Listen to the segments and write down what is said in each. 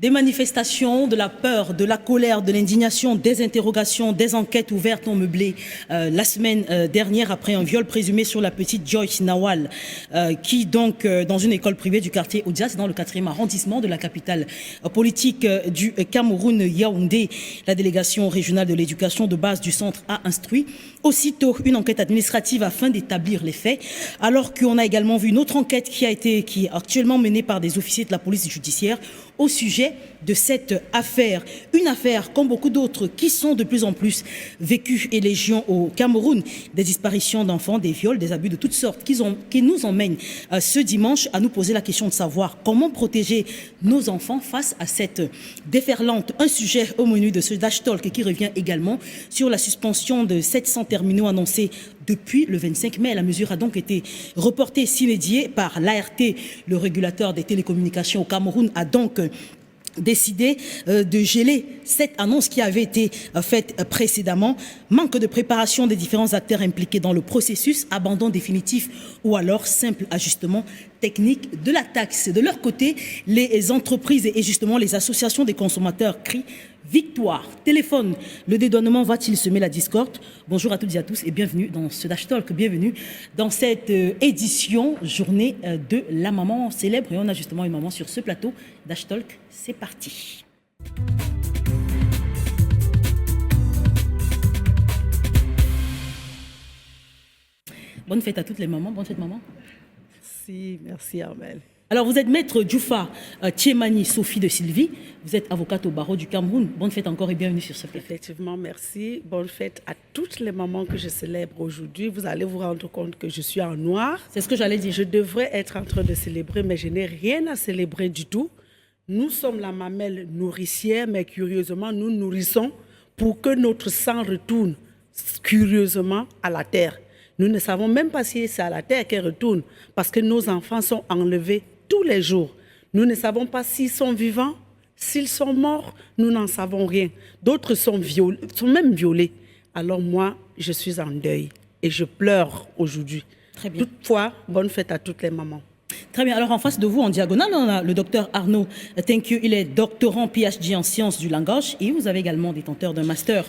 Des manifestations, de la peur, de la colère, de l'indignation, des interrogations, des enquêtes ouvertes ont meublé la semaine dernière après un viol présumé sur la petite Joyce Nawal, qui donc dans une école privée du quartier Odias, dans le 4e arrondissement de la capitale politique du Cameroun, Yaoundé. La délégation régionale de l'éducation de base du centre a instruit aussitôt une enquête administrative afin d'établir les faits, alors qu'on a également vu une autre enquête qui est actuellement menée par des officiers de la police judiciaire au sujet de cette affaire. Une affaire, comme beaucoup d'autres, qui sont de plus en plus vécues et légion au Cameroun. Des disparitions d'enfants, des viols, des abus de toutes sortes qui nous emmènent ce dimanche à nous poser la question de savoir comment protéger nos enfants face à cette déferlante. Un sujet au menu de ce Dash Talk qui revient également sur la suspension de 700 terminaux annoncés depuis le 25 mai. La mesure a donc été reportée sine die par l'ART. Le régulateur des télécommunications au Cameroun a donc décidé de geler cette annonce qui avait été faite précédemment. Manque de préparation des différents acteurs impliqués dans le processus, abandon définitif ou alors simple ajustement technique de la taxe. De leur côté, les entreprises et justement les associations des consommateurs crient victoire. Téléphone, le dédouanement va-t-il semer la discorde? Bonjour à toutes et à tous et bienvenue dans ce Dash Talk, bienvenue dans cette édition journée de la maman célèbre. Et on a justement une maman sur ce plateau. Dash Talk, c'est parti. Bonne fête à toutes les mamans, bonne fête maman. Merci Armel. Alors, vous êtes maître Djoufa Tchemani Sophie de Sylvie. Vous êtes avocate au barreau du Cameroun. Bonne fête encore et bienvenue sur ce plateau. Effectivement, merci. Bonne fête à toutes les mamans que je célèbre aujourd'hui. Vous allez vous rendre compte que je suis en noir. C'est ce que j'allais dire. Je devrais être en train de célébrer, mais je n'ai rien à célébrer du tout. Nous sommes la mamelle nourricière, mais curieusement, nous nourrissons pour que notre sang retourne curieusement à la terre. Nous ne savons même pas si c'est à la terre qu'elle retourne, parce que nos enfants sont enlevés tous les jours. Nous ne savons pas s'ils sont vivants, s'ils sont morts, nous n'en savons rien. D'autres sont même violés. Alors moi, je suis en deuil et je pleure aujourd'hui. Très bien. Toutefois, bonne fête à toutes les mamans. Très bien. Alors, en face de vous, en diagonale, on a le docteur Arnaud Tenkieu. Il est doctorant PhD en sciences du langage et vous avez également détenteur d'un master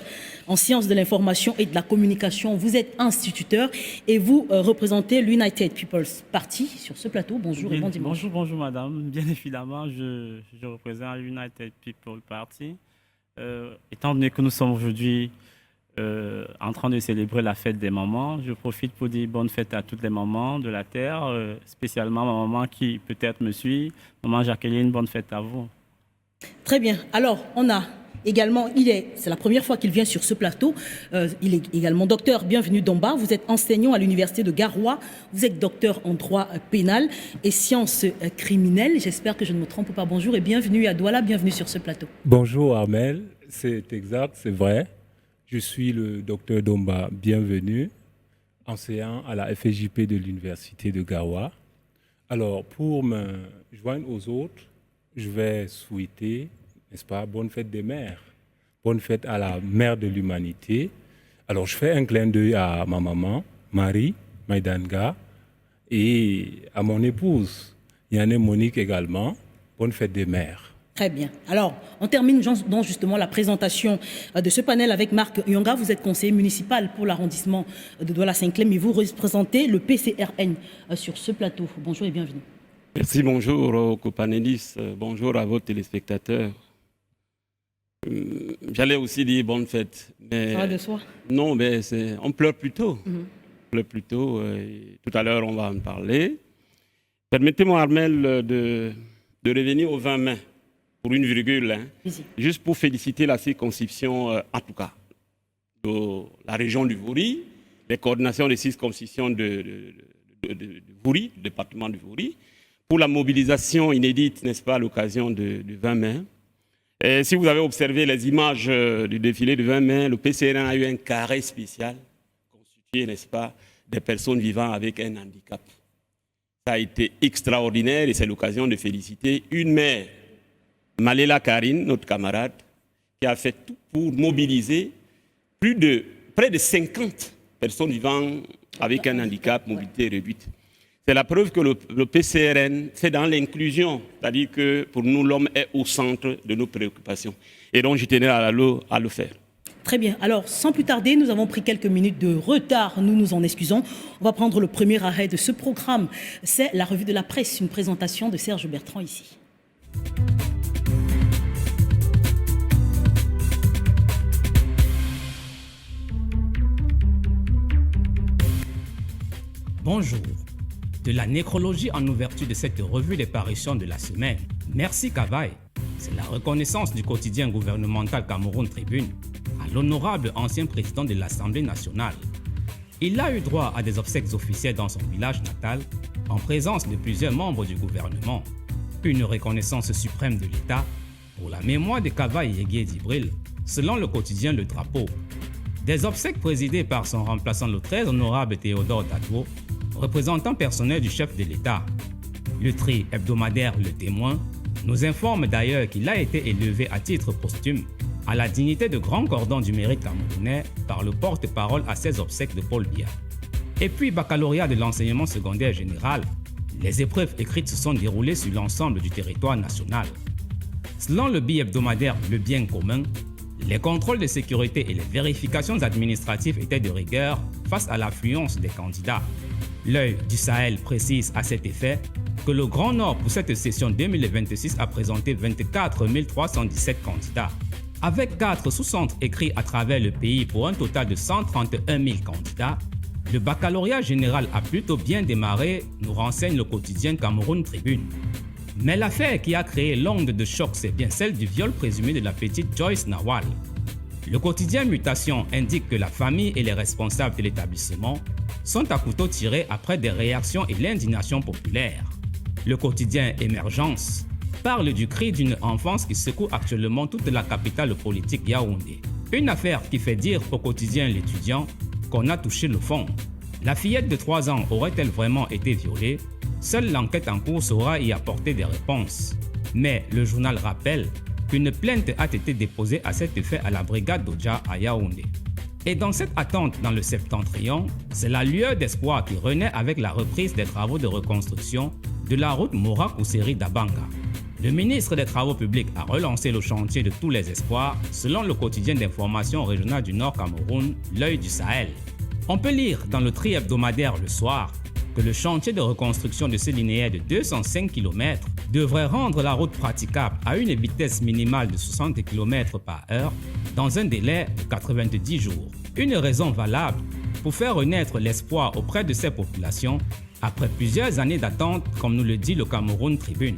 en sciences de l'information et de la communication. Vous êtes instituteur et vous représentez l'United People's Party sur ce plateau. Bonjour et bon dimanche. Bonjour madame. Bien évidemment, je représente l'United People's Party. Étant donné que nous sommes aujourd'hui en train de célébrer la fête des mamans, je profite pour dire bonne fête à toutes les mamans de la terre, spécialement ma maman qui peut-être me suit. Maman Jacqueline, bonne fête à vous. Très bien. Alors, on a également, c'est la première fois qu'il vient sur ce plateau. Il est également docteur. Bienvenue Domba. Vous êtes enseignant à l'université de Garoua. Vous êtes docteur en droit pénal et sciences criminelles. J'espère que je ne me trompe pas. Bonjour et bienvenue à Douala. Bienvenue sur ce plateau. Bonjour Armel. C'est exact, c'est vrai. Je suis le docteur Domba, bienvenue, enseignant à la FJP de l'université de Garoua. Alors, pour me joindre aux autres, je vais souhaiter, n'est-ce pas, bonne fête des mères, bonne fête à la mère de l'humanité. Alors, je fais un clin d'œil à ma maman, Marie Maïdanga, et à mon épouse, Yanné Monique également. Bonne fête des mères. Très bien. Alors, on termine donc justement la présentation de ce panel avec Marc Yonga. Vous êtes conseiller municipal pour l'arrondissement de Douala-Saint-Clem et vous représentez le PCRN sur ce plateau. Bonjour et bienvenue. Merci, bonjour aux copanélistes, bonjour à vos téléspectateurs. J'allais aussi dire bonne fête. Mais ça va de soi? Non, mais on pleure plutôt. On pleure plutôt. Tout à l'heure, on va en parler. Permettez-moi, Armel, de revenir au 20 mai. Pour une virgule, juste pour féliciter la circonscription, en tout cas, de la région du Vouri, les coordinations des circonscriptions de Vouri, du département du Vouri, pour la mobilisation inédite, n'est-ce pas, à l'occasion du 20 mai. Et si vous avez observé les images du défilé du 20 mai, le PCRN a eu un carré spécial constitué, n'est-ce pas, des personnes vivant avec un handicap. Ça a été extraordinaire et c'est l'occasion de féliciter une mère, Maléla Karine, notre camarade, qui a fait tout pour mobiliser près de 50 personnes vivant avec un handicap, mobilité réduite. C'est la preuve que le PCRN, c'est dans l'inclusion, c'est-à-dire que pour nous, l'homme est au centre de nos préoccupations. Et donc, je tenais à le faire. Très bien. Alors, sans plus tarder, nous avons pris quelques minutes de retard. Nous nous en excusons. On va prendre le premier arrêt de ce programme. C'est la revue de la presse, une présentation de Serge Bertrand ici. Bonjour. De la nécrologie en ouverture de cette revue des parutions de la semaine. Merci Kavaï. C'est la reconnaissance du quotidien gouvernemental Cameroun Tribune à l'honorable ancien président de l'Assemblée nationale. Il a eu droit à des obsèques officielles dans son village natal en présence de plusieurs membres du gouvernement. Une reconnaissance suprême de l'État pour la mémoire de Kavaï Yégué Dibril, selon le quotidien Le Drapeau. Des obsèques présidées par son remplaçant le très honorable Théodore Dadwo, représentant personnel du chef de l'État. Le tri hebdomadaire Le Témoin nous informe d'ailleurs qu'il a été élevé à titre posthume à la dignité de grand cordon du mérite camerounais par le porte-parole à ses obsèques de Paul Biya. Et puis baccalauréat de l'enseignement secondaire général, les épreuves écrites se sont déroulées sur l'ensemble du territoire national. Selon le bi-hebdomadaire Le Bien commun, les contrôles de sécurité et les vérifications administratives étaient de rigueur face à l'affluence des candidats. L'œil du Sahel précise à cet effet que le Grand Nord pour cette session 2026 a présenté 24 317 candidats. Avec 4 sous-centres écrits à travers le pays pour un total de 131 000 candidats, le baccalauréat général a plutôt bien démarré, nous renseigne le quotidien Cameroun Tribune. Mais l'affaire qui a créé l'onde de choc, c'est bien celle du viol présumé de la petite Joyce Nawal. Le quotidien Mutation indique que la famille et les responsables de l'établissement sont à couteau tiré après des réactions et l'indignation populaire. Le quotidien Émergence parle du cri d'une enfance qui secoue actuellement toute la capitale politique Yaoundé. Une affaire qui fait dire au quotidien L'Étudiant qu'on a touché le fond. La fillette de 3 ans aurait-elle vraiment été violée? Seule l'enquête en cours saura y apporter des réponses. Mais le journal rappelle qu'une plainte a été déposée à cet effet à la brigade d'Odja à Yaoundé. Et dans cette attente dans le septentrion, c'est la lueur d'espoir qui renaît avec la reprise des travaux de reconstruction de la route Mora-Kousseri d'Abanga. Le ministre des Travaux publics a relancé le chantier de tous les espoirs selon le quotidien d'information régional du Nord Cameroun, L'Œil du Sahel. On peut lire dans le tri hebdomadaire Le Soir que le chantier de reconstruction de ce linéaire de 205 km devrait rendre la route praticable à une vitesse minimale de 60 km/h dans un délai de 90 jours. Une raison valable pour faire renaître l'espoir auprès de ces populations après plusieurs années d'attente, comme nous le dit le Cameroun Tribune.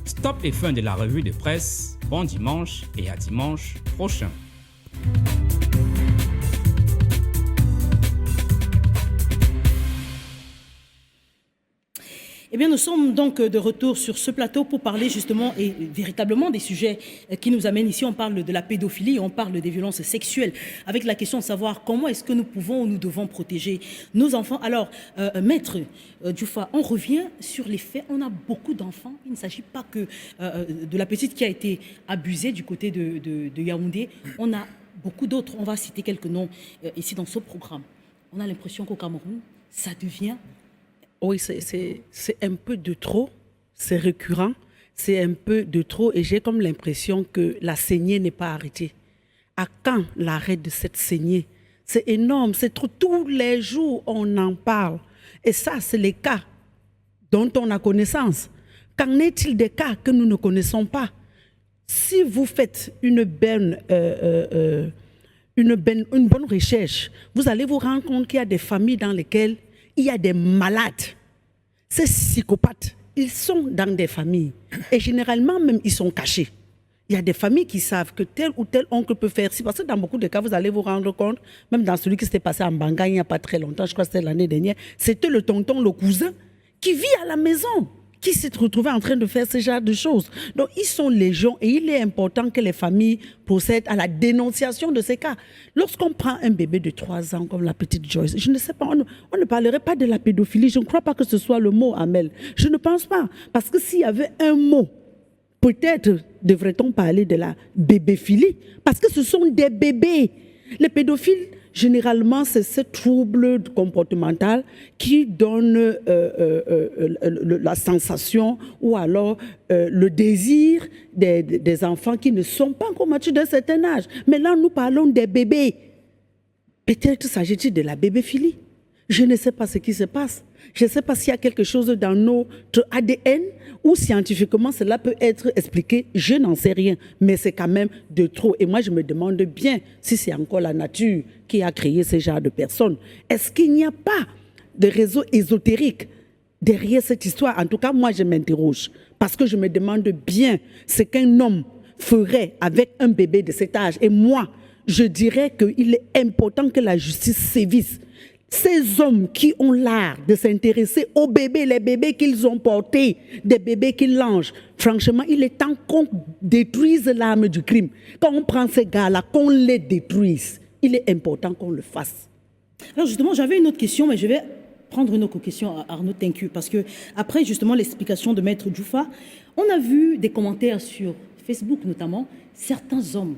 Stop et fin de la revue de presse. Bon dimanche et à dimanche prochain. Eh bien, nous sommes donc de retour sur ce plateau pour parler justement et véritablement des sujets qui nous amènent ici. On parle de la pédophilie, on parle des violences sexuelles, avec la question de savoir comment est-ce que nous pouvons ou nous devons protéger nos enfants. Alors, Maître Diouf, on revient sur les faits. On a beaucoup d'enfants. Il ne s'agit pas que de la petite qui a été abusée du côté de Yaoundé. On a beaucoup d'autres. On va citer quelques noms ici dans ce programme. On a l'impression qu'au Cameroun, ça devient... Oui, c'est un peu de trop, c'est récurrent, c'est un peu de trop et j'ai comme l'impression que la saignée n'est pas arrêtée. À quand l'arrêt de cette saignée? C'est énorme, c'est trop. Tous les jours, on en parle. Et ça, c'est les cas dont on a connaissance. Qu'en est-il des cas que nous ne connaissons pas? Si vous faites une bonne recherche, vous allez vous rendre compte qu'il y a des familles dans lesquelles il y a des malades. Ces psychopathes, ils sont dans des familles. Et généralement, même, ils sont cachés. Il y a des familles qui savent que tel ou tel oncle peut faire ci. Parce que dans beaucoup de cas, vous allez vous rendre compte, même dans celui qui s'était passé en Banga il n'y a pas très longtemps, je crois que c'était l'année dernière, c'était le tonton, le cousin, qui vit à la maison, qui s'est retrouvé en train de faire ce genre de choses. Donc, ils sont légion et il est important que les familles procèdent à la dénonciation de ces cas. Lorsqu'on prend un bébé de 3 ans, comme la petite Joyce, je ne sais pas, on ne parlerait pas de la pédophilie. Je ne crois pas que ce soit le mot, Amel. Je ne pense pas. Parce que s'il y avait un mot, peut-être devrait-on parler de la bébéphilie. Parce que ce sont des bébés. Les pédophiles, généralement, c'est ce trouble comportemental qui donne la sensation ou alors le désir des enfants qui ne sont pas encore matures d'un certain âge. Mais là, nous parlons des bébés. Peut-être s'agit-il de la bébéphilie. Je ne sais pas ce qui se passe. Je ne sais pas s'il y a quelque chose dans notre ADN ou scientifiquement cela peut être expliqué. Je n'en sais rien, mais c'est quand même de trop. Et moi, je me demande bien si c'est encore la nature qui a créé ce genre de personnes. Est-ce qu'il n'y a pas de réseau ésotérique derrière cette histoire? En tout cas, moi, je m'interroge parce que je me demande bien ce qu'un homme ferait avec un bébé de cet âge. Et moi, je dirais qu'il est important que la justice sévisse. Ces hommes qui ont l'art de s'intéresser aux bébés, les bébés qu'ils ont portés, des bébés qu'ils langent, franchement, il est temps qu'on détruise l'arme du crime. Quand on prend ces gars-là, qu'on les détruise, il est important qu'on le fasse. Alors justement, j'avais une autre question, mais je vais prendre une autre question à Arnaud Tincu, parce que après justement l'explication de Maître Djoufa, on a vu des commentaires sur Facebook notamment, certains hommes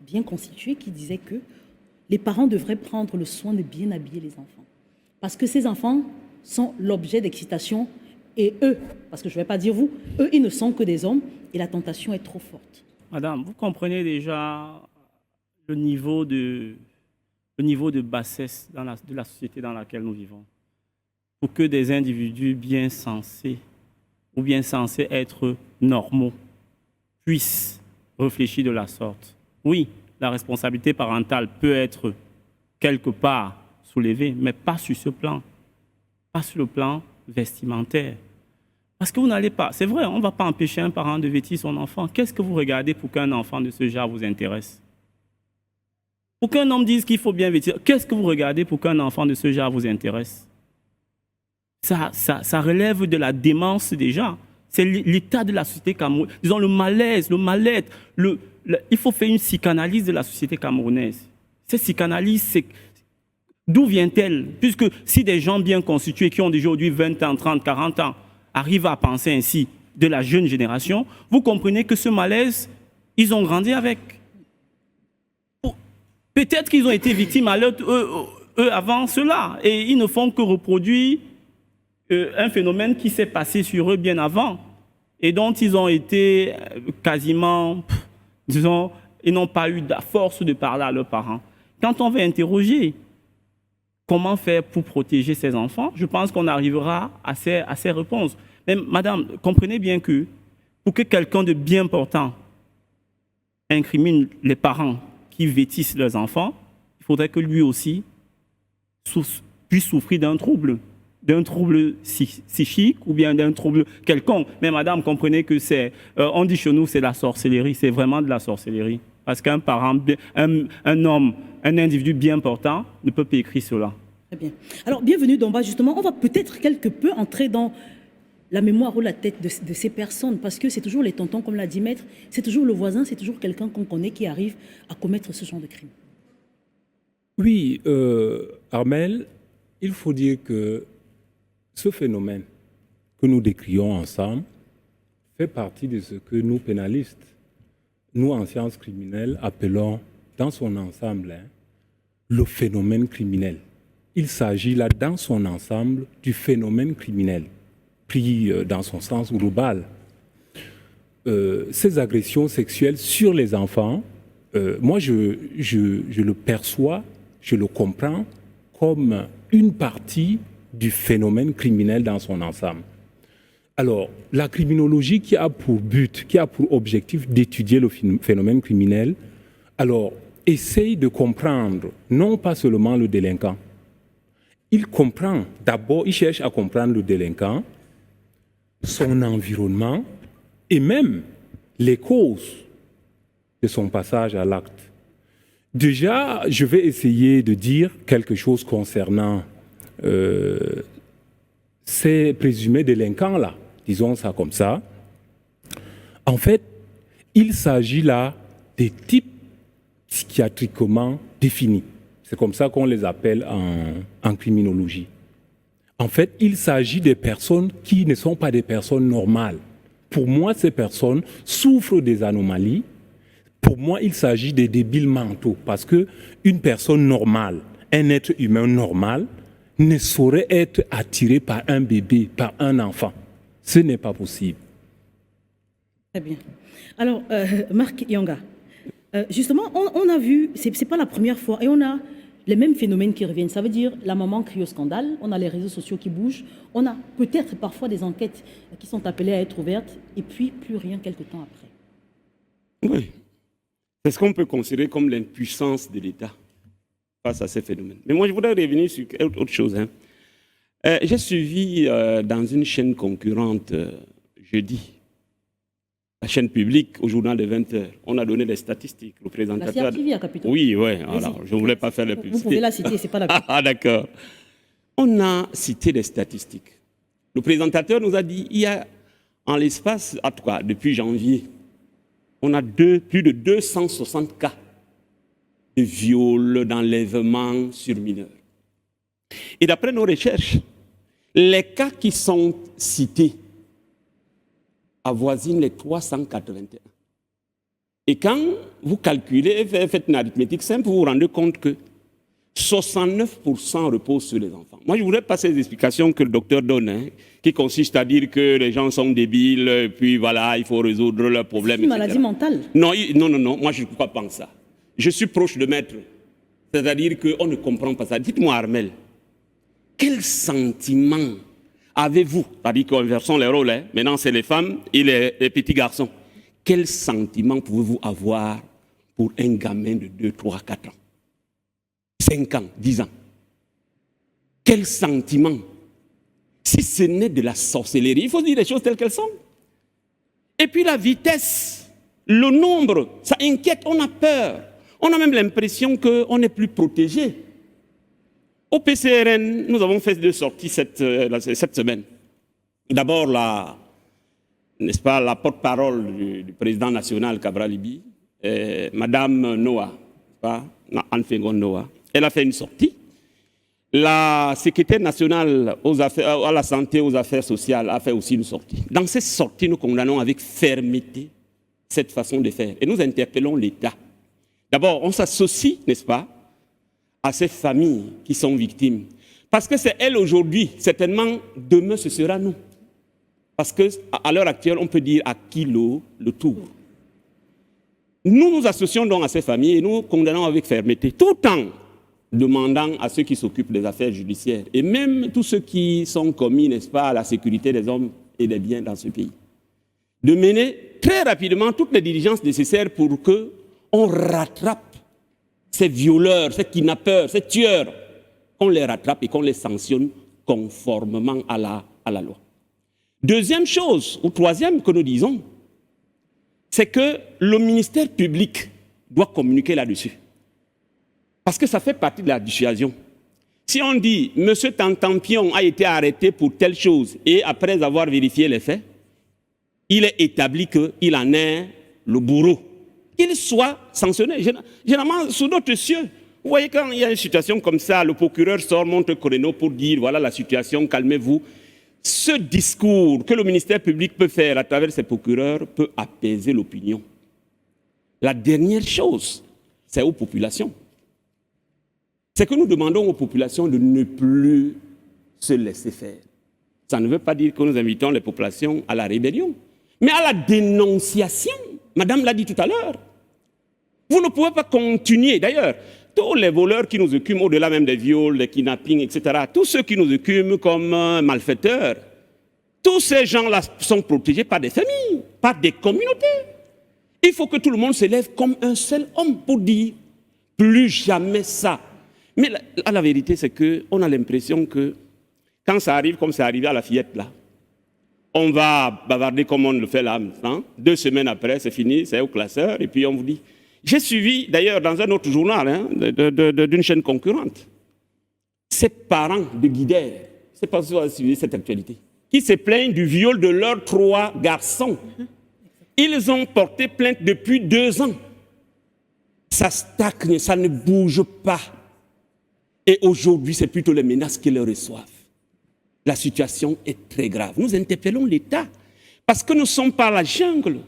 bien constitués qui disaient que les parents devraient prendre le soin de bien habiller les enfants. Parce que ces enfants sont l'objet d'excitation et eux, parce que je ne vais pas dire vous, eux, ils ne sont que des hommes et la tentation est trop forte. Madame, vous comprenez déjà le niveau de bassesse de la société dans laquelle nous vivons. Pour que des individus bien censés ou bien censés être normaux puissent réfléchir de la sorte. Oui, la responsabilité parentale peut être quelque part soulevée, mais pas sur ce plan, pas sur le plan vestimentaire. Parce que vous n'allez pas, c'est vrai, on ne va pas empêcher un parent de vêtir son enfant. Qu'est-ce que vous regardez pour qu'un enfant de ce genre vous intéresse? Pour qu'un homme dise qu'il faut bien vêtir, qu'est-ce que vous regardez pour qu'un enfant de ce genre vous intéresse? Ça relève de la démence déjà. C'est l'état de la société camerounaise, disons le malaise, le mal-être, il faut faire une psychanalyse de la société camerounaise. Cette psychanalyse, d'où vient-elle? Puisque si des gens bien constitués qui ont aujourd'hui 20 ans, 30, 40 ans arrivent à penser ainsi de la jeune génération, vous comprenez que ce malaise, ils ont grandi avec. Peut-être qu'ils ont été victimes à eux avant cela et ils ne font que reproduire un phénomène qui s'est passé sur eux bien avant et dont ils ont été quasiment... Disons, ils n'ont pas eu la force de parler à leurs parents. Quand on va interroger comment faire pour protéger ces enfants, je pense qu'on arrivera à ces réponses. Mais madame, comprenez bien que pour que quelqu'un de bien portant incrimine les parents qui vêtissent leurs enfants, il faudrait que lui aussi puisse souffrir d'un trouble psychique ou bien d'un trouble quelconque. Mais madame, comprenez que on dit chez nous, c'est la sorcellerie, c'est vraiment de la sorcellerie. Parce qu'un parent, un homme, un individu bien portant ne peut pas écrire cela. Très bien. Alors, bienvenue Domba, justement, on va peut-être quelque peu entrer dans la mémoire ou la tête de ces personnes, parce que c'est toujours les tontons, comme l'a dit Maître, c'est toujours le voisin, c'est toujours quelqu'un qu'on connaît qui arrive à commettre ce genre de crime. Oui, Armel, il faut dire que ce phénomène que nous décrions ensemble fait partie de ce que nous, pénalistes, nous, en sciences criminelles, appelons dans son ensemble le phénomène criminel. Il s'agit là, dans son ensemble, du phénomène criminel, pris dans son sens global. Ces agressions sexuelles sur les enfants, moi, je le perçois, je le comprends comme une partie du phénomène criminel dans son ensemble. Alors, la criminologie qui a pour but, qui a pour objectif d'étudier le phénomène criminel, alors, essaye de comprendre non pas seulement le délinquant. Il comprend, d'abord, il cherche à comprendre le délinquant, son environnement et même les causes de son passage à l'acte. Déjà, je vais essayer de dire quelque chose concernant ces présumés délinquants-là, disons ça comme ça. En fait, il s'agit là des types psychiatriquement définis. C'est comme ça qu'on les appelle en criminologie. En fait, il s'agit des personnes qui ne sont pas des personnes normales. Pour moi, ces personnes souffrent des anomalies. Pour moi, il s'agit des débiles mentaux, parce qu'une personne normale un être humain normal ne saurait être attiré par un bébé, par un enfant. Ce n'est pas possible. Très bien. Alors, Marc Yonga, justement, on a vu, c'est pas la première fois, et on a les mêmes phénomènes qui reviennent. Ça veut dire la maman crie au scandale, on a les réseaux sociaux qui bougent, on a peut-être parfois des enquêtes qui sont appelées à être ouvertes, et puis plus rien quelque temps après. Oui. C'est ce qu'on peut considérer comme l'impuissance de l'État face à ces phénomènes. Mais moi, je voudrais revenir sur autre chose. J'ai suivi dans une chaîne concurrente jeudi, la chaîne publique, au journal de 20h. On a donné des statistiques. Le présentateur. La CRTV à Capitole. Oui, oui. Alors, je ne voulais pas faire la publicité. Vous pouvez la citer, c'est pas d'accord. Ah, d'accord. On a cité des statistiques. Le présentateur nous a dit il y a, en l'espace, en tout cas, depuis janvier, on a plus de 260 cas de viol, d'enlèvement sur mineurs. Et d'après nos recherches, les cas qui sont cités avoisinent les 381. Et quand vous calculez, faites une arithmétique simple, vous vous rendez compte que 69% reposent sur les enfants. Moi, je voudrais passer les explications que le docteur donne, qui consiste à dire que les gens sont débiles, et puis voilà, il faut résoudre leurs problèmes. C'est une maladie mentale. Non, moi je ne crois pas en ça. Je suis proche de maître. C'est-à-dire qu'on ne comprend pas ça. Dites-moi, Armel, quel sentiment avez-vous? C'est-à-dire qu'inversons les rôles, maintenant c'est les femmes et les petits garçons. Quel sentiment pouvez-vous avoir pour un gamin de 2, 3, 4 ans? 5 ans, 10 ans. Quel sentiment? Si ce n'est de la sorcellerie, il faut dire les choses telles qu'elles sont. Et puis la vitesse, le nombre, ça inquiète, on a peur. On a même l'impression qu'on n'est plus protégé. Au PCRN, nous avons fait 2 sorties cette semaine. D'abord, n'est-ce pas, la porte-parole du président national Cabral Libi, Madame Noah, Anne Fengon Noah, elle a fait une sortie. La secrétaire nationale à la santé et aux affaires sociales a fait aussi une sortie. Dans cette sortie, nous condamnons avec fermeté cette façon de faire. Et nous interpellons l'État. D'abord, on s'associe, n'est-ce pas, à ces familles qui sont victimes. Parce que c'est elles aujourd'hui, certainement, demain, ce sera nous. Parce qu'à l'heure actuelle, on peut dire à qui le tour. Nous nous associons donc à ces familles et nous condamnons avec fermeté, tout en demandant à ceux qui s'occupent des affaires judiciaires et même tous ceux qui sont commis, n'est-ce pas, à la sécurité des hommes et des biens dans ce pays, de mener très rapidement toutes les diligences nécessaires pour qu'on rattrape ces violeurs, ces kidnappeurs, ces tueurs, qu'on les rattrape et qu'on les sanctionne conformément à la loi. Deuxième chose, ou troisième que nous disons, c'est que le ministère public doit communiquer là-dessus. Parce que ça fait partie de la dissuasion. Si on dit « Monsieur Tantampion a été arrêté pour telle chose » et après avoir vérifié les faits, il est établi qu'il en est le bourreau. Qu'il soit sanctionné. Généralement, sous d'autres cieux. Vous voyez, quand il y a une situation comme ça, le procureur sort, monte le créneau pour dire « Voilà la situation, calmez-vous ». Ce discours que le ministère public peut faire à travers ses procureurs peut apaiser l'opinion. La dernière chose, c'est aux populations. C'est que nous demandons aux populations de ne plus se laisser faire. Ça ne veut pas dire que nous invitons les populations à la rébellion, mais à la dénonciation. Madame l'a dit tout à l'heure. Vous ne pouvez pas continuer. D'ailleurs, tous les voleurs qui nous occupent, au-delà même des viols, des kidnappings, etc., tous ceux qui nous occupent comme malfaiteurs, tous ces gens-là sont protégés par des familles, par des communautés. Il faut que tout le monde se lève comme un seul homme pour dire plus jamais ça. Mais la vérité, c'est qu'on a l'impression que quand ça arrive comme c'est arrivé à la fillette là, on va bavarder comme on le fait là. 2 semaines après, c'est fini, c'est au classeur, et puis on vous dit. J'ai suivi d'ailleurs dans un autre journal d'une chaîne concurrente ces parents de Guidère, je ne sais pas si vous avez suivi cette actualité, qui se plaignent du viol de leurs 3 garçons. Ils ont porté plainte depuis 2 ans. Ça stagne, ça ne bouge pas. Et aujourd'hui, c'est plutôt les menaces qu'ils reçoivent. La situation est très grave. Nous interpellons l'État parce que nous sommes par la jungle.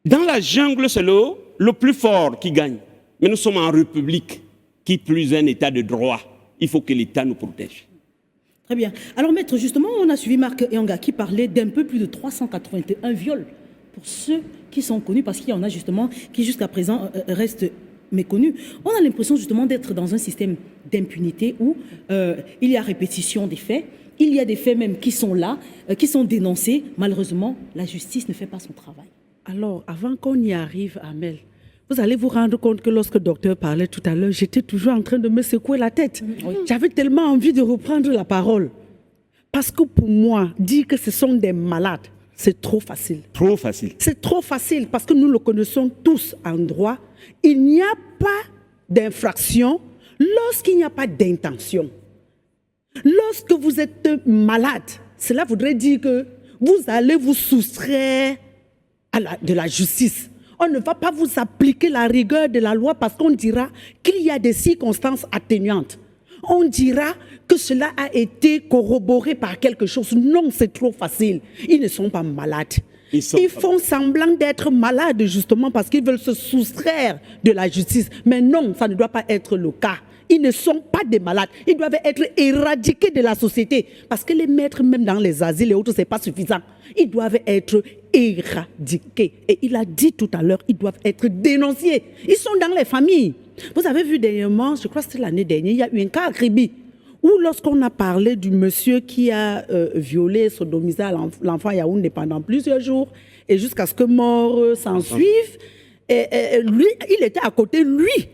Dans la jungle, c'est le plus fort qui gagne. Mais nous sommes en république qui plus un état de droit. Il faut que l'État nous protège. Très bien. Alors, maître, justement, on a suivi Marc Eyanga qui parlait d'un peu plus de 381 viols pour ceux qui sont connus, parce qu'il y en a justement qui jusqu'à présent restent méconnus. On a l'impression justement d'être dans un système d'impunité où il y a répétition des faits, il y a des faits même qui sont là, qui sont dénoncés. Malheureusement, la justice ne fait pas son travail. Alors, avant qu'on y arrive, Amel, vous allez vous rendre compte que lorsque le docteur parlait tout à l'heure, j'étais toujours en train de me secouer la tête. Oui. J'avais tellement envie de reprendre la parole. Parce que pour moi, dire que ce sont des malades, c'est trop facile. Trop facile. C'est trop facile parce que nous le connaissons tous en droit. Il n'y a pas d'infraction lorsqu'il n'y a pas d'intention. Lorsque vous êtes malade, cela voudrait dire que vous allez vous soustraire de la justice. On ne va pas vous appliquer la rigueur de la loi parce qu'on dira qu'il y a des circonstances atténuantes. On dira que cela a été corroboré par quelque chose. Non, c'est trop facile. Ils ne sont pas malades. Ils font semblant d'être malades justement parce qu'ils veulent se soustraire de la justice. Mais non, ça ne doit pas être le cas. Ils ne sont pas des malades. Ils doivent être éradiqués de la société. Parce que les maîtres, même dans les asiles et autres, ce n'est pas suffisant. Ils doivent être éradiqués. Et il a dit tout à l'heure, ils doivent être dénoncés. Ils sont dans les familles. Vous avez vu dernièrement, je crois que c'était l'année dernière, il y a eu un cas à Kribi, où lorsqu'on a parlé du monsieur qui a violé, sodomisé l'enfant Yaoundé pendant plusieurs jours, et jusqu'à ce que mort s'en suive, lui, il était à côté, lui,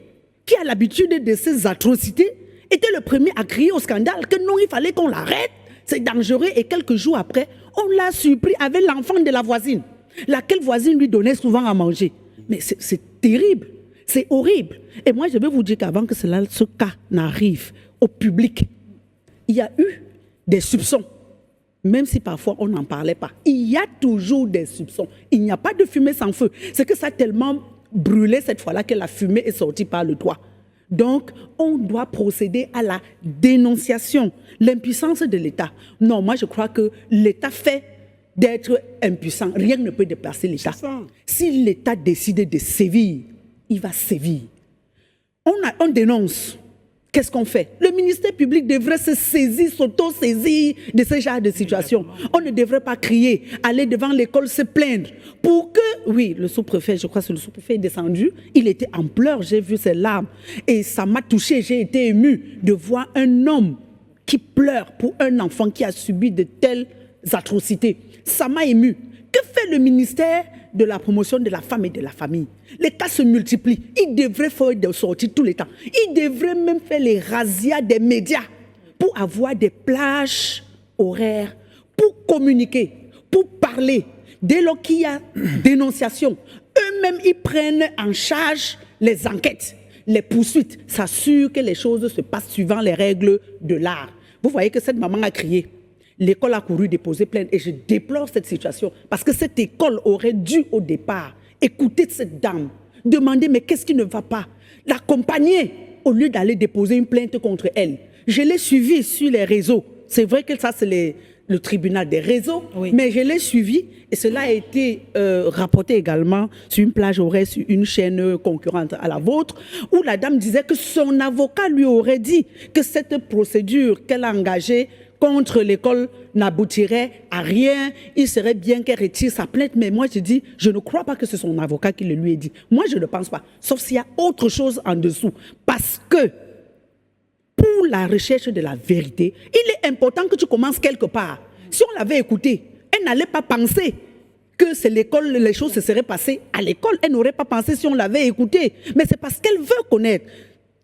qui a l'habitude de ces atrocités, était le premier à crier au scandale que non, il fallait qu'on l'arrête, c'est dangereux. Et quelques jours après, on l'a surpris avec l'enfant de la voisine, laquelle voisine lui donnait souvent à manger. Mais c'est terrible, c'est horrible. Et moi, je vais vous dire qu'avant que ce cas n'arrive au public, il y a eu des soupçons, même si parfois on n'en parlait pas. Il y a toujours des soupçons. Il n'y a pas de fumée sans feu. C'est que ça a tellement brûlé cette fois-là que la fumée est sortie par le toit. Donc, on doit procéder à la dénonciation. L'impuissance de l'État. Non, moi je crois que l'État fait d'être impuissant. Rien ne peut dépasser l'État. Si l'État décide de sévir, il va sévir. On dénonce. Qu'est-ce qu'on fait? Le ministère public devrait se saisir, s'auto-saisir de ce genre de situation. On ne devrait pas crier, aller devant l'école se plaindre. Pour que, oui, le sous-préfet, je crois que le sous-préfet est descendu, il était en pleurs, j'ai vu ses larmes. Et ça m'a touché, j'ai été ému de voir un homme qui pleure pour un enfant qui a subi de telles atrocités. Ça m'a ému. Que fait le ministère de la promotion de la femme et de la famille? Les cas se multiplient. Il devrait faire des sorties tous les temps. Il devrait même faire les razzias des médias pour avoir des plages horaires, pour communiquer, pour parler. Dès lors qu'il y a dénonciation, eux-mêmes, ils prennent en charge les enquêtes, les poursuites, s'assurent que les choses se passent suivant les règles de l'art. Vous voyez que cette maman a crié. L'école a couru déposer plainte et je déplore cette situation parce que cette école aurait dû au départ écouter cette dame, demander mais qu'est-ce qui ne va pas, l'accompagner au lieu d'aller déposer une plainte contre elle. Je l'ai suivie sur les réseaux. C'est vrai que ça c'est le tribunal des réseaux, oui. Mais je l'ai suivi et cela a été rapporté également sur une plage horaire, sur une chaîne concurrente à la vôtre, où la dame disait que son avocat lui aurait dit que cette procédure qu'elle a engagée contre l'école n'aboutirait à rien, il serait bien qu'elle retire sa plainte. Mais moi, je dis, je ne crois pas que c'est son avocat qui le lui ait dit. Moi, je ne pense pas, sauf s'il y a autre chose en dessous. Parce que, pour la recherche de la vérité, il est important que tu commences quelque part. Si on l'avait écouté, elle n'allait pas penser que c'est l'école, les choses se seraient passées à l'école. Elle n'aurait pas pensé si on l'avait écouté. Mais c'est parce qu'elle veut connaître.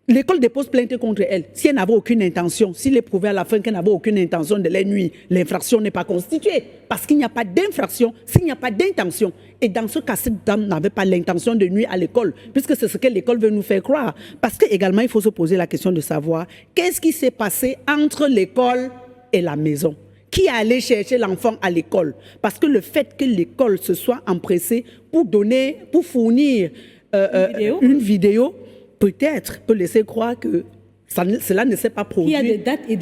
L'école dépose plainte contre elle. Si elle n'avait aucune intention, s'il est prouvé à la fin qu'elle n'avait aucune intention de les nuire, l'infraction n'est pas constituée. Parce qu'il n'y a pas d'infraction, s'il n'y a pas d'intention. Et dans ce cas, cette dame n'avait pas l'intention de nuire à l'école, puisque c'est ce que l'école veut nous faire croire. Parce qu'également, il faut se poser la question de savoir qu'est-ce qui s'est passé entre l'école et la maison. Qui est allé chercher l'enfant à l'école? Parce que le fait que l'école se soit empressée pour fournir une vidéo, peut-être peut laisser croire que cela ne s'est pas produit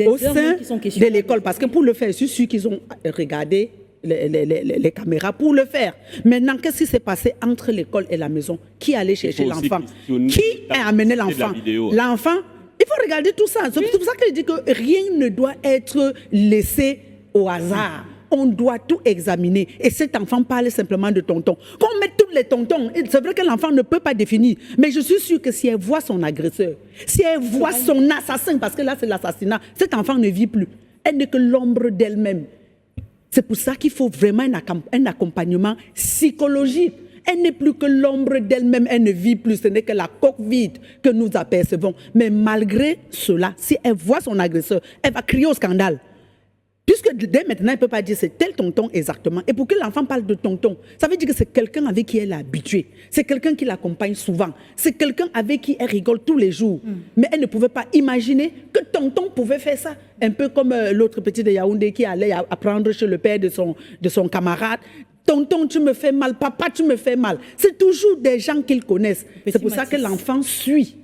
au sein de l'école. Parce que pour le faire, je suis sûr qu'ils ont regardé les caméras pour le faire. Maintenant, qu'est-ce qui s'est passé entre l'école et la maison? Qui allait chercher l'enfant? Qui a amené l'enfant? L'enfant faut regarder tout ça. C'est pour ça que je dis que rien ne doit être laissé au hasard. On doit tout examiner. Et cet enfant parle simplement de tonton. Quand on met tous les tontons, c'est vrai que l'enfant ne peut pas définir. Mais je suis sûre que si elle voit son agresseur, si elle voit son assassin, parce que là c'est l'assassinat, cet enfant ne vit plus. Elle n'est que l'ombre d'elle-même. C'est pour ça qu'il faut vraiment un accompagnement psychologique. Elle n'est plus que l'ombre d'elle-même, elle ne vit plus, ce n'est que la coque vide que nous apercevons. Mais malgré cela, si elle voit son agresseur, elle va crier au scandale. Puisque dès maintenant, elle ne peut pas dire c'est tel tonton exactement. Et pour que l'enfant parle de tonton, ça veut dire que c'est quelqu'un avec qui elle est habituée. C'est quelqu'un qui l'accompagne souvent. C'est quelqu'un avec qui elle rigole tous les jours. Mais elle ne pouvait pas imaginer que tonton pouvait faire ça. Un peu comme l'autre petit de Yaoundé qui allait apprendre chez le père de son camarade. Tonton, tu me fais mal. Papa, tu me fais mal. C'est toujours des gens qu'ils connaissent. C'est pour ça que l'enfant suit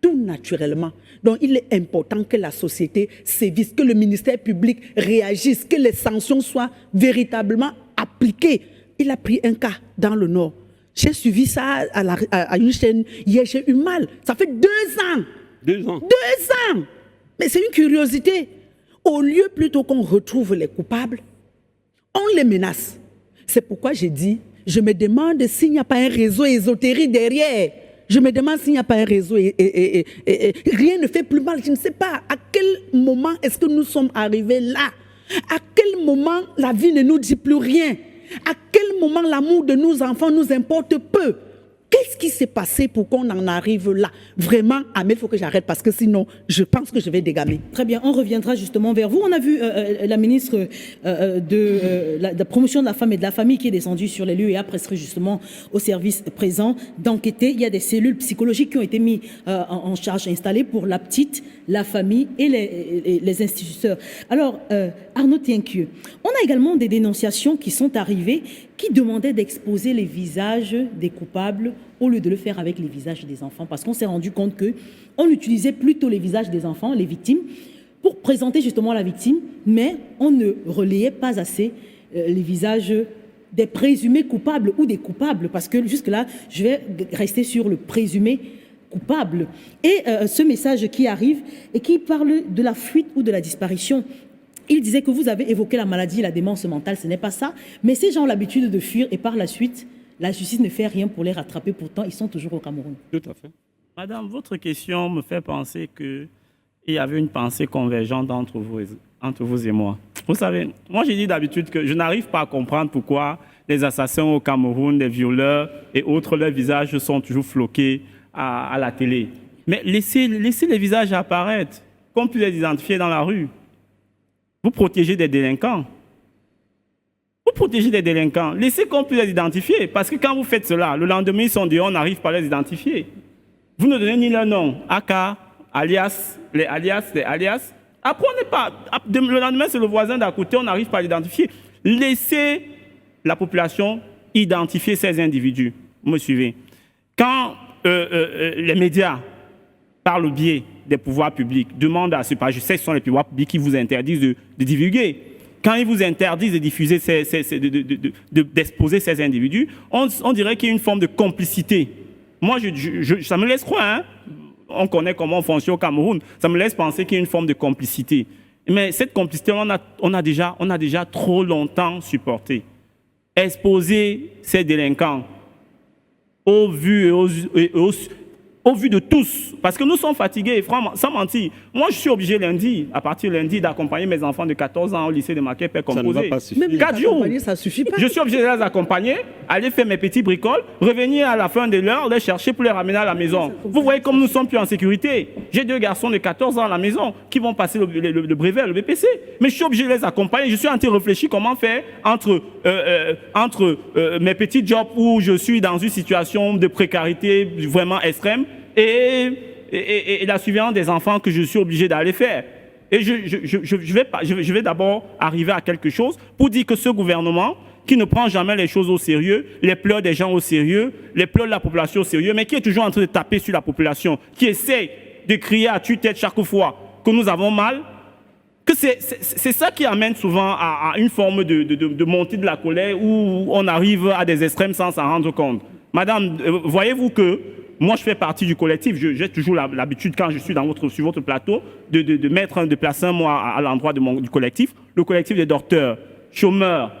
tout naturellement. Donc, il est important que la société sévisse, que le ministère public réagisse, que les sanctions soient véritablement appliquées. Il a pris un cas dans le Nord. J'ai suivi ça à une chaîne hier, j'ai eu mal. Ça fait 2 ans. 2 ans. 2 ans. Mais c'est une curiosité. Au lieu plutôt qu'on retrouve les coupables, on les menace. C'est pourquoi j'ai dit, je me demande s'il n'y a pas un réseau ésotérique derrière. Je me demande s'il n'y a pas un réseau et rien ne fait plus mal. Je ne sais pas à quel moment est-ce que nous sommes arrivés là. À quel moment la vie ne nous dit plus rien. À quel moment l'amour de nos enfants nous importe peu. Qu'est-ce qui s'est passé pour qu'on en arrive là? Vraiment, Ahmed, il faut que j'arrête parce que sinon, je pense que je vais dégamer. Très bien, on reviendra justement vers vous. On a vu la ministre de la promotion de la femme et de la famille qui est descendue sur les lieux et a prescrit justement au service présent d'enquêter. Il y a des cellules psychologiques qui ont été mises en charge, installées pour la petite, la famille et les instituteurs. Alors, Arnaud Tienquieux, on a également des dénonciations qui sont arrivées qui demandaient d'exposer les visages des coupables au lieu de le faire avec les visages des enfants, parce qu'on s'est rendu compte qu'on utilisait plutôt les visages des enfants, les victimes, pour présenter justement la victime, mais on ne relayait pas assez les visages des présumés coupables ou des coupables, parce que jusque-là, je vais rester sur le présumé coupable. Et ce message qui arrive et qui parle de la fuite ou de la disparition, il disait que vous avez évoqué la maladie, la démence mentale, ce n'est pas ça, mais ces gens ont l'habitude de fuir et par la suite, la justice ne fait rien pour les rattraper, pourtant ils sont toujours au Cameroun. Tout à fait. Madame, votre question me fait penser qu'il y avait une pensée convergente entre vous et moi. Vous savez, moi j'ai dit d'habitude que je n'arrive pas à comprendre pourquoi les assassins au Cameroun, les violeurs et autres, leurs visages sont toujours floqués à la télé. Mais laissez les visages apparaître, qu'on puisse les identifier dans la rue. Vous protégez des délinquants. Vous protégez des délinquants. Laissez qu'on puisse les identifier. Parce que quand vous faites cela, le lendemain, ils sont dehors, on n'arrive pas à les identifier. Vous ne donnez ni leur nom. Aka, alias, les alias. Après, on n'est pas. Le lendemain, c'est le voisin d'à côté, on n'arrive pas à l'identifier. Laissez la population identifier ces individus. Vous me suivez? Quand les médias, par le biais des pouvoirs publics, demandent à ce pas, je sais que ce sont les pouvoirs publics qui vous interdisent de divulguer. Quand ils vous interdisent de diffuser, d'exposer ces individus, on dirait qu'il y a une forme de complicité. Moi, ça me laisse croire, hein? On connaît comment on fonctionne au Cameroun, ça me laisse penser qu'il y a une forme de complicité. Mais cette complicité, on a déjà trop longtemps supporté. Exposer ces délinquants au vu de tous, parce que nous sommes fatigués, franchement, sans mentir. Moi, je suis obligé à partir de lundi, d'accompagner mes enfants de 14 ans au lycée de Maquet, Père Composé. Ça ne va pas suffire. Même 4 jours. Ça suffit pas. Je suis obligé de les accompagner, aller faire mes petits bricoles, revenir à la fin de l'heure, les chercher pour les ramener à la maison. Vous voyez comme nous ne sommes plus en sécurité. J'ai 2 garçons de 14 ans à la maison qui vont passer le brevet, le BPC. Mais je suis obligé de les accompagner. Je suis en train de réfléchir comment faire entre mes petits jobs où je suis dans une situation de précarité vraiment extrême et la surveillance des enfants que je suis obligé d'aller faire. Et je vais d'abord arriver à quelque chose pour dire que ce gouvernement, qui ne prend jamais les choses au sérieux, les pleurs des gens au sérieux, les pleurs de la population au sérieux, mais qui est toujours en train de taper sur la population, qui essaie de crier à tue-tête chaque fois que nous avons mal, que c'est ça qui amène souvent à une forme de montée de la colère où on arrive à des extrêmes sans s'en rendre compte. Madame, voyez-vous que moi, je fais partie du collectif. J'ai toujours l'habitude, quand je suis sur votre plateau, de placer un mot à l'endroit du collectif. Le collectif des docteurs, chômeurs,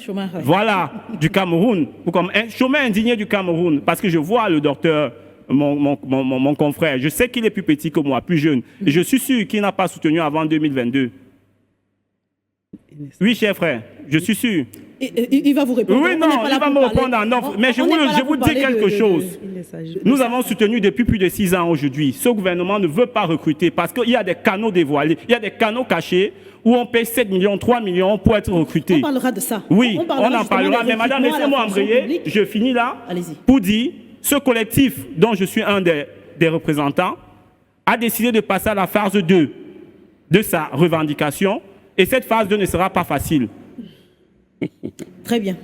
Chômeur, ouais. voilà, du Cameroun. Comme un chômeur indigné du Cameroun. Parce que je vois le docteur, mon confrère, je sais qu'il est plus petit que moi, plus jeune. Et je suis sûr qu'il n'a pas soutenu avant 2022. Oui, cher frère, je suis sûr. Il va vous répondre. Oui, non, il va me répondre en offre. Mais je vous dis quelque chose. Nous avons soutenu depuis plus de 6 ans aujourd'hui. Ce gouvernement ne veut pas recruter parce qu'il y a des canaux dévoilés, il y a des canaux cachés où on paye 7 millions, 3 millions pour être recruté. On parlera de ça. Oui, on en justement parlera. des Mais madame, recrutements à laissez-moi la fonction embrayer. publique. Je finis là Allez-y. pour dire, ce collectif dont je suis un des représentants a décidé de passer à la phase 2 de sa revendication. Et cette phase 2 ne sera pas facile. Très bien.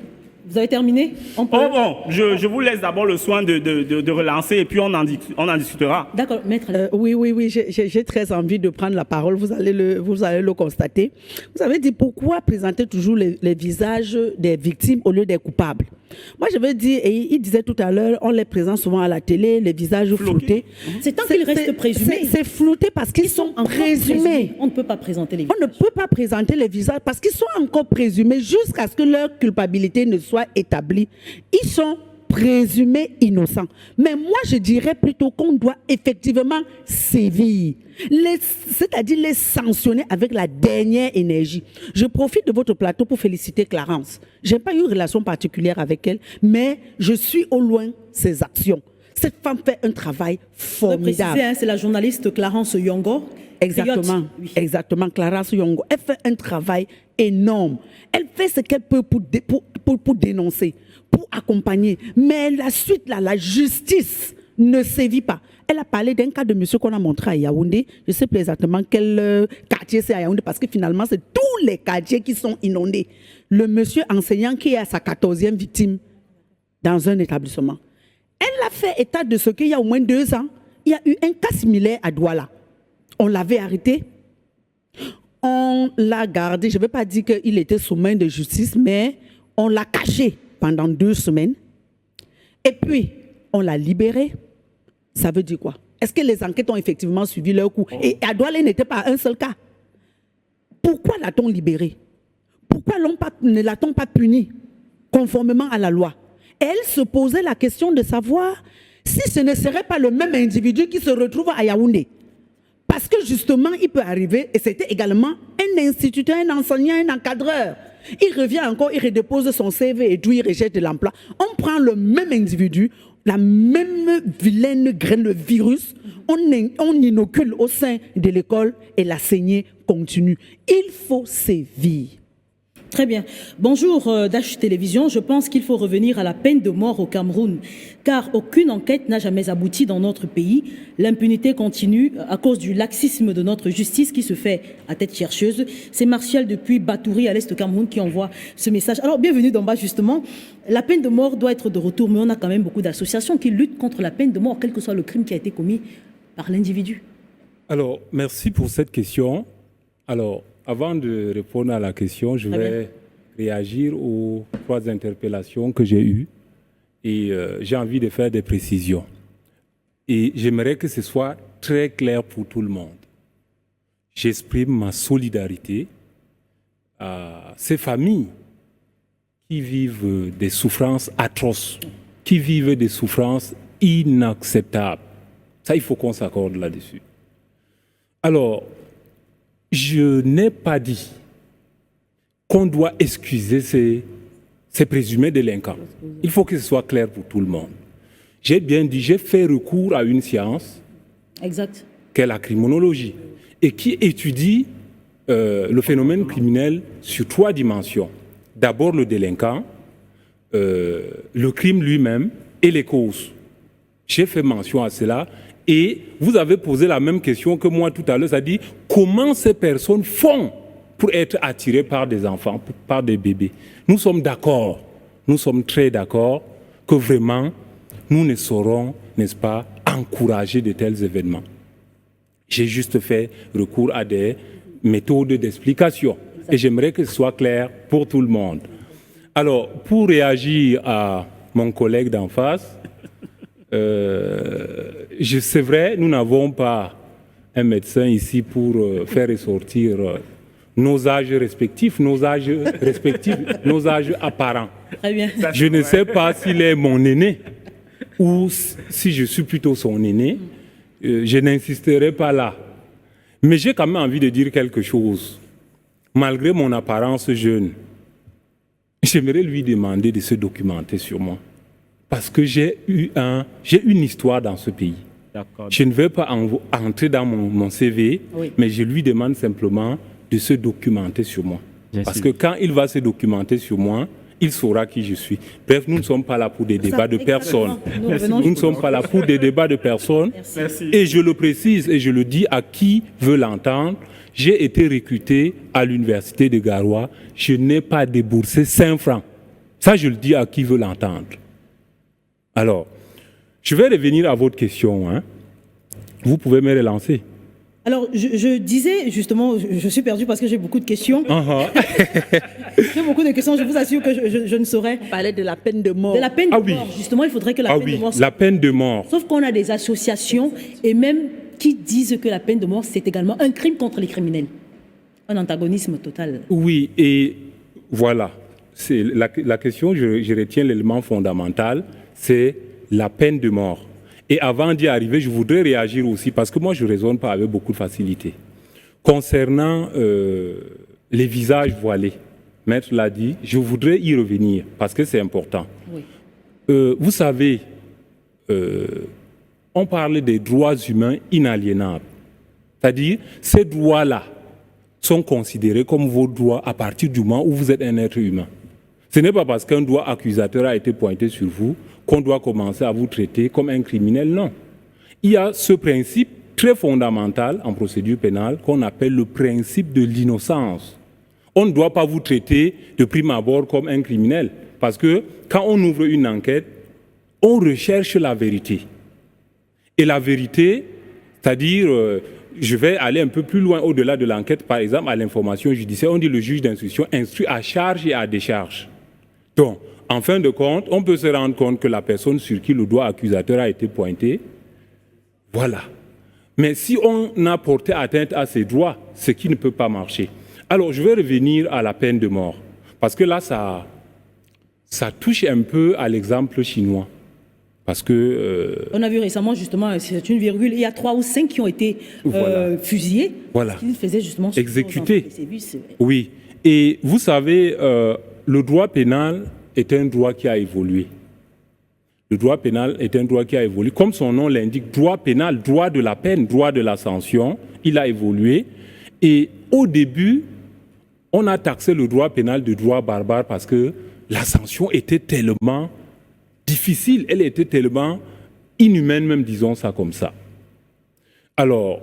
Vous avez terminé? On peut... Oh bon, je vous laisse d'abord le soin de relancer et puis on en discutera. D'accord, maître. Oui, j'ai très envie de prendre la parole. Vous allez le constater. Vous avez dit pourquoi présenter toujours les visages des victimes au lieu des coupables. Moi, je veux dire, et il disait tout à l'heure, on les présente souvent à la télé, les visages floutés. C'est tant qu'ils restent présumés. C'est flouté parce qu'ils sont encore présumés. On ne peut pas présenter les On ne peut pas présenter les visages parce qu'ils sont encore présumés jusqu'à ce que leur culpabilité ne soit établie. Ils sont présumés innocents. Mais moi, je dirais plutôt qu'on doit effectivement sévir, c'est-à-dire les sanctionner avec la dernière énergie. Je profite de votre plateau pour féliciter Clarence. Je n'ai pas eu une relation particulière avec elle, mais je suis au loin ses actions. Cette femme fait un travail formidable. Préciser, c'est la journaliste Clarence Yongo. Exactement, Oui. exactement, Clarence Yongo. Elle fait un travail énorme. Elle fait ce qu'elle peut pour dénoncer, pour accompagner. Mais la suite, là, la justice ne sévit pas. Elle a parlé d'un cas de monsieur qu'on a montré à Yaoundé. Je ne sais plus exactement quel quartier c'est à Yaoundé parce que finalement, c'est tous les quartiers qui sont inondés. Le monsieur enseignant qui est à sa 14e victime dans un établissement. Elle a fait état de ce qu'il y a au moins 2 ans, il y a eu un cas similaire à Douala. On l'avait arrêté, on l'a gardé, je ne veux pas dire qu'il était sous main de justice, mais on l'a caché pendant 2 semaines. Et puis, on l'a libéré. Ça veut dire quoi? Est-ce que les enquêtes ont effectivement suivi leur cours? Et à Douala, il n'était pas un seul cas. Pourquoi l'a-t-on libéré? Pourquoi ne l'a-t-on pas puni conformément à la loi? Et elle se posait la question de savoir si ce ne serait pas le même individu qui se retrouve à Yaoundé. Parce que justement, il peut arriver, et c'était également un instituteur, un enseignant, un encadreur. Il revient encore, il redépose son CV et puis il rejette de l'emploi. On prend le même individu, la même vilaine graine de virus, on inocule au sein de l'école et la saignée continue. Il faut sévir. Très bien. Bonjour Dash Télévision. Je pense qu'il faut revenir à la peine de mort au Cameroun, car aucune enquête n'a jamais abouti dans notre pays. L'impunité continue à cause du laxisme de notre justice qui se fait à tête chercheuse. C'est Martial depuis Batouri à l'est du Cameroun qui envoie ce message. Alors, bienvenue d'en bas justement. La peine de mort doit être de retour, mais on a quand même beaucoup d'associations qui luttent contre la peine de mort, quel que soit le crime qui a été commis par l'individu. Alors, merci pour cette question. Alors, avant de répondre à la question, je vais réagir aux 3 interpellations que j'ai eues et j'ai envie de faire des précisions. Et j'aimerais que ce soit très clair pour tout le monde. J'exprime ma solidarité à ces familles qui vivent des souffrances atroces, qui vivent des souffrances inacceptables. Ça, il faut qu'on s'accorde là-dessus. Alors, je n'ai pas dit qu'on doit excuser ces présumés délinquants. Il faut que ce soit clair pour tout le monde. J'ai bien dit, j'ai fait recours à une science qu'est la criminologie et qui étudie le phénomène criminel sur 3 dimensions. D'abord le délinquant, le crime lui-même et les causes. J'ai fait mention à cela. Et vous avez posé la même question que moi tout à l'heure, c'est-à-dire comment ces personnes font pour être attirées par des enfants, par des bébés. Nous sommes d'accord, nous sommes très d'accord que vraiment nous ne saurons, n'est-ce pas, encourager de tels événements. J'ai juste fait recours à des méthodes d'explication et j'aimerais que ce soit clair pour tout le monde. Alors, pour réagir à mon collègue d'en face, c'est vrai, nous n'avons pas un médecin ici pour faire ressortir nos âges respectifs, nos âges apparents. Très bien. Je ne sais pas s'il est mon aîné ou si je suis plutôt son aîné. Je n'insisterai pas là. Mais j'ai quand même envie de dire quelque chose. Malgré mon apparence jeune, j'aimerais lui demander de se documenter sur moi. Parce que j'ai une histoire dans ce pays. Je ne vais pas entrer dans mon CV, oui, mais je lui demande simplement de se documenter sur moi. Parce que quand il va se documenter sur moi, il saura qui je suis. Bref, nous ne sommes pas là pour des débats de personnes. Nous ne sommes pas là pour des débats de personnes. Merci. Et je le précise et je le dis à qui veut l'entendre. J'ai été recruté à l'université de Garoua. Je n'ai pas déboursé 5 francs. Ça, je le dis à qui veut l'entendre. Alors, je vais revenir à votre question. Hein. Vous pouvez me relancer. Alors, je disais justement, je suis perdu parce que j'ai beaucoup de questions. J'ai beaucoup de questions, je vous assure que je ne saurais. On parlait de la peine de mort. De la peine de mort, justement, il faudrait que la peine de mort soit... la peine de mort. Sauf qu'on a des associations et même qui disent que la peine de mort, c'est également un crime contre les criminels. Un antagonisme total. Oui, et voilà. C'est la question, je retiens l'élément fondamental, c'est la peine de mort. Et avant d'y arriver, je voudrais réagir aussi, parce que moi, je ne raisonne pas avec beaucoup de facilité. Concernant les visages voilés, Maître l'a dit, je voudrais y revenir, parce que c'est important. Oui. Vous savez, on parle des droits humains inaliénables. C'est-à-dire, ces droits-là sont considérés comme vos droits à partir du moment où vous êtes un être humain. Ce n'est pas parce qu'un doigt accusateur a été pointé sur vous qu'on doit commencer à vous traiter comme un criminel, non. Il y a ce principe très fondamental en procédure pénale qu'on appelle le principe de l'innocence. On ne doit pas vous traiter de prime abord comme un criminel, parce que quand on ouvre une enquête, on recherche la vérité. Et la vérité, c'est-à-dire, je vais aller un peu plus loin au-delà de l'enquête, par exemple, à l'information judiciaire, on dit le juge d'instruction instruit à charge et à décharge. Donc, en fin de compte, on peut se rendre compte que la personne sur qui le doigt accusateur a été pointé, voilà. Mais si on a porté atteinte à ses droits, ce qui ne peut pas marcher. Alors, je vais revenir à la peine de mort, parce que là, ça touche un peu à l'exemple chinois. Parce que... on a vu récemment, justement, c'est une virgule, il y a 3 ou 5 qui ont été fusillés. Voilà. Ils faisaient justement... Exécutés. Oui. Et vous savez, le droit pénal est un droit qui a évolué. Le droit pénal est un droit qui a évolué. Comme son nom l'indique, droit pénal, droit de la peine, droit de la sanction, il a évolué. Et au début, on a taxé le droit pénal de droit barbare parce que la sanction était tellement difficile, elle était tellement inhumaine, même disons ça comme ça. Alors,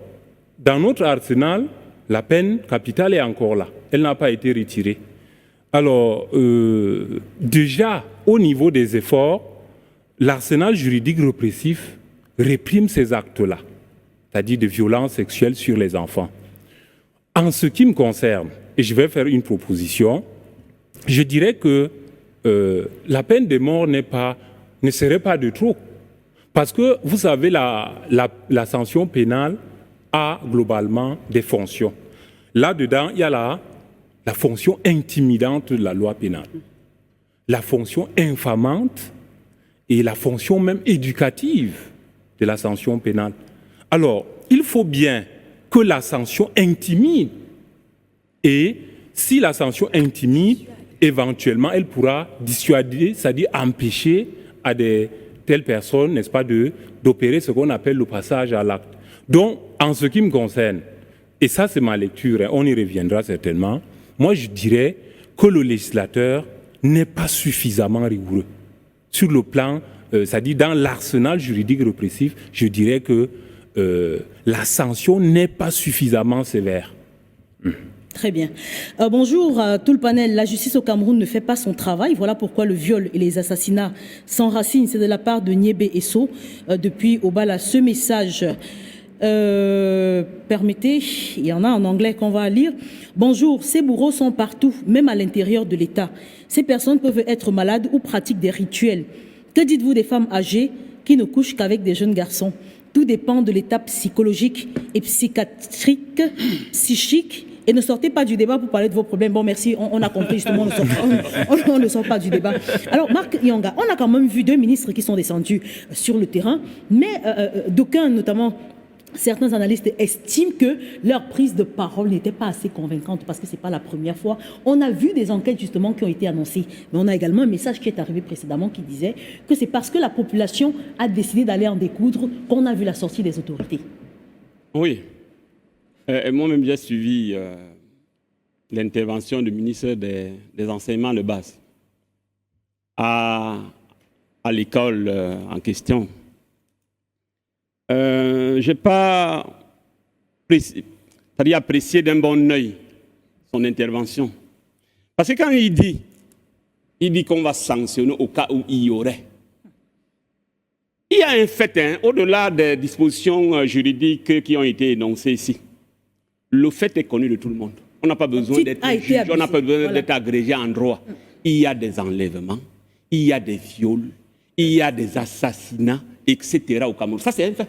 dans notre arsenal, la peine capitale est encore là. Elle n'a pas été retirée. Alors, déjà, au niveau des efforts, l'arsenal juridique répressif réprime ces actes-là, c'est-à-dire de violences sexuelles sur les enfants. En ce qui me concerne, et je vais faire une proposition, je dirais que la peine de mort ne serait pas de trop. Parce que, vous savez, la sanction pénale a globalement des fonctions. Là-dedans, il y a la fonction intimidante de la loi pénale, la fonction infamante et la fonction même éducative de la sanction pénale. Alors, il faut bien que la sanction intimide. Et si la sanction intimide, éventuellement, elle pourra dissuader, c'est-à-dire empêcher à telles personnes, n'est-ce pas, d'opérer ce qu'on appelle le passage à l'acte. Donc, en ce qui me concerne, et ça c'est ma lecture, on y reviendra certainement, moi je dirais que le législateur n'est pas suffisamment rigoureux. Sur le plan, c'est-à-dire dans l'arsenal juridique répressif, je dirais que la sanction n'est pas suffisamment sévère. Très bien. Bonjour à tout le panel. La justice au Cameroun ne fait pas son travail. Voilà pourquoi le viol et les assassinats s'enracinent. C'est de la part de Niébé Esso depuis Obala. Ce message, permettez, il y en a en anglais qu'on va lire. Bonjour, ces bourreaux sont partout, même à l'intérieur de l'État. Ces personnes peuvent être malades ou pratiquent des rituels. Que dites-vous des femmes âgées qui ne couchent qu'avec des jeunes garçons. Tout dépend de l'étape psychologique et psychiatrique, psychique. Et ne sortez pas du débat pour parler de vos problèmes. Bon, merci, on a compris justement, on ne sort pas du débat. Alors, Marc Yonga, on a quand même vu 2 ministres qui sont descendus sur le terrain, mais d'aucuns, notamment certains analystes, estiment que leur prise de parole n'était pas assez convaincante parce que ce n'est pas la première fois. On a vu des enquêtes justement qui ont été annoncées, mais on a également un message qui est arrivé précédemment qui disait que c'est parce que la population a décidé d'aller en découdre qu'on a vu la sortie des autorités. Oui. Moi-même, j'ai suivi l'intervention du ministre des Enseignements de base à l'école en question. Je n'ai pas apprécié d'un bon œil son intervention. Parce que quand il dit qu'on va sanctionner au cas où il y aurait. Il y a un fait, au-delà des dispositions juridiques qui ont été énoncées ici. Le fait est connu de tout le monde. On n'a pas besoin d'être juge, on n'a pas besoin d'être agrégé en droit. Il y a des enlèvements, il y a des viols, il y a des assassinats, etc. au Cameroun. Ça, c'est un fait.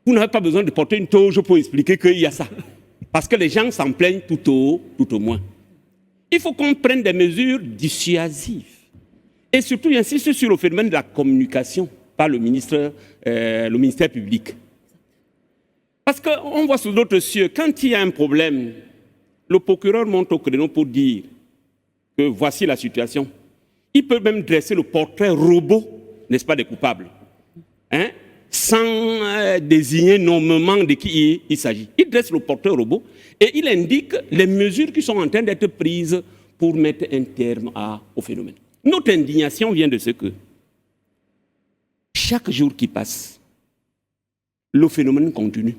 Vous n'avez pas besoin de porter une toge pour expliquer qu'il y a ça. Parce que les gens s'en plaignent tout au moins. Il faut qu'on prenne des mesures dissuasives. Et surtout, j'insiste sur le phénomène de la communication par le ministère public. Parce qu'on voit sous d'autres cieux, quand il y a un problème, le procureur monte au créneau pour dire que voici la situation. Il peut même dresser le portrait robot, n'est-ce pas, des coupables, sans désigner nommément de qui il s'agit. Il dresse le portrait robot et il indique les mesures qui sont en train d'être prises pour mettre un terme au phénomène. Notre indignation vient de ce que chaque jour qui passe, le phénomène continue.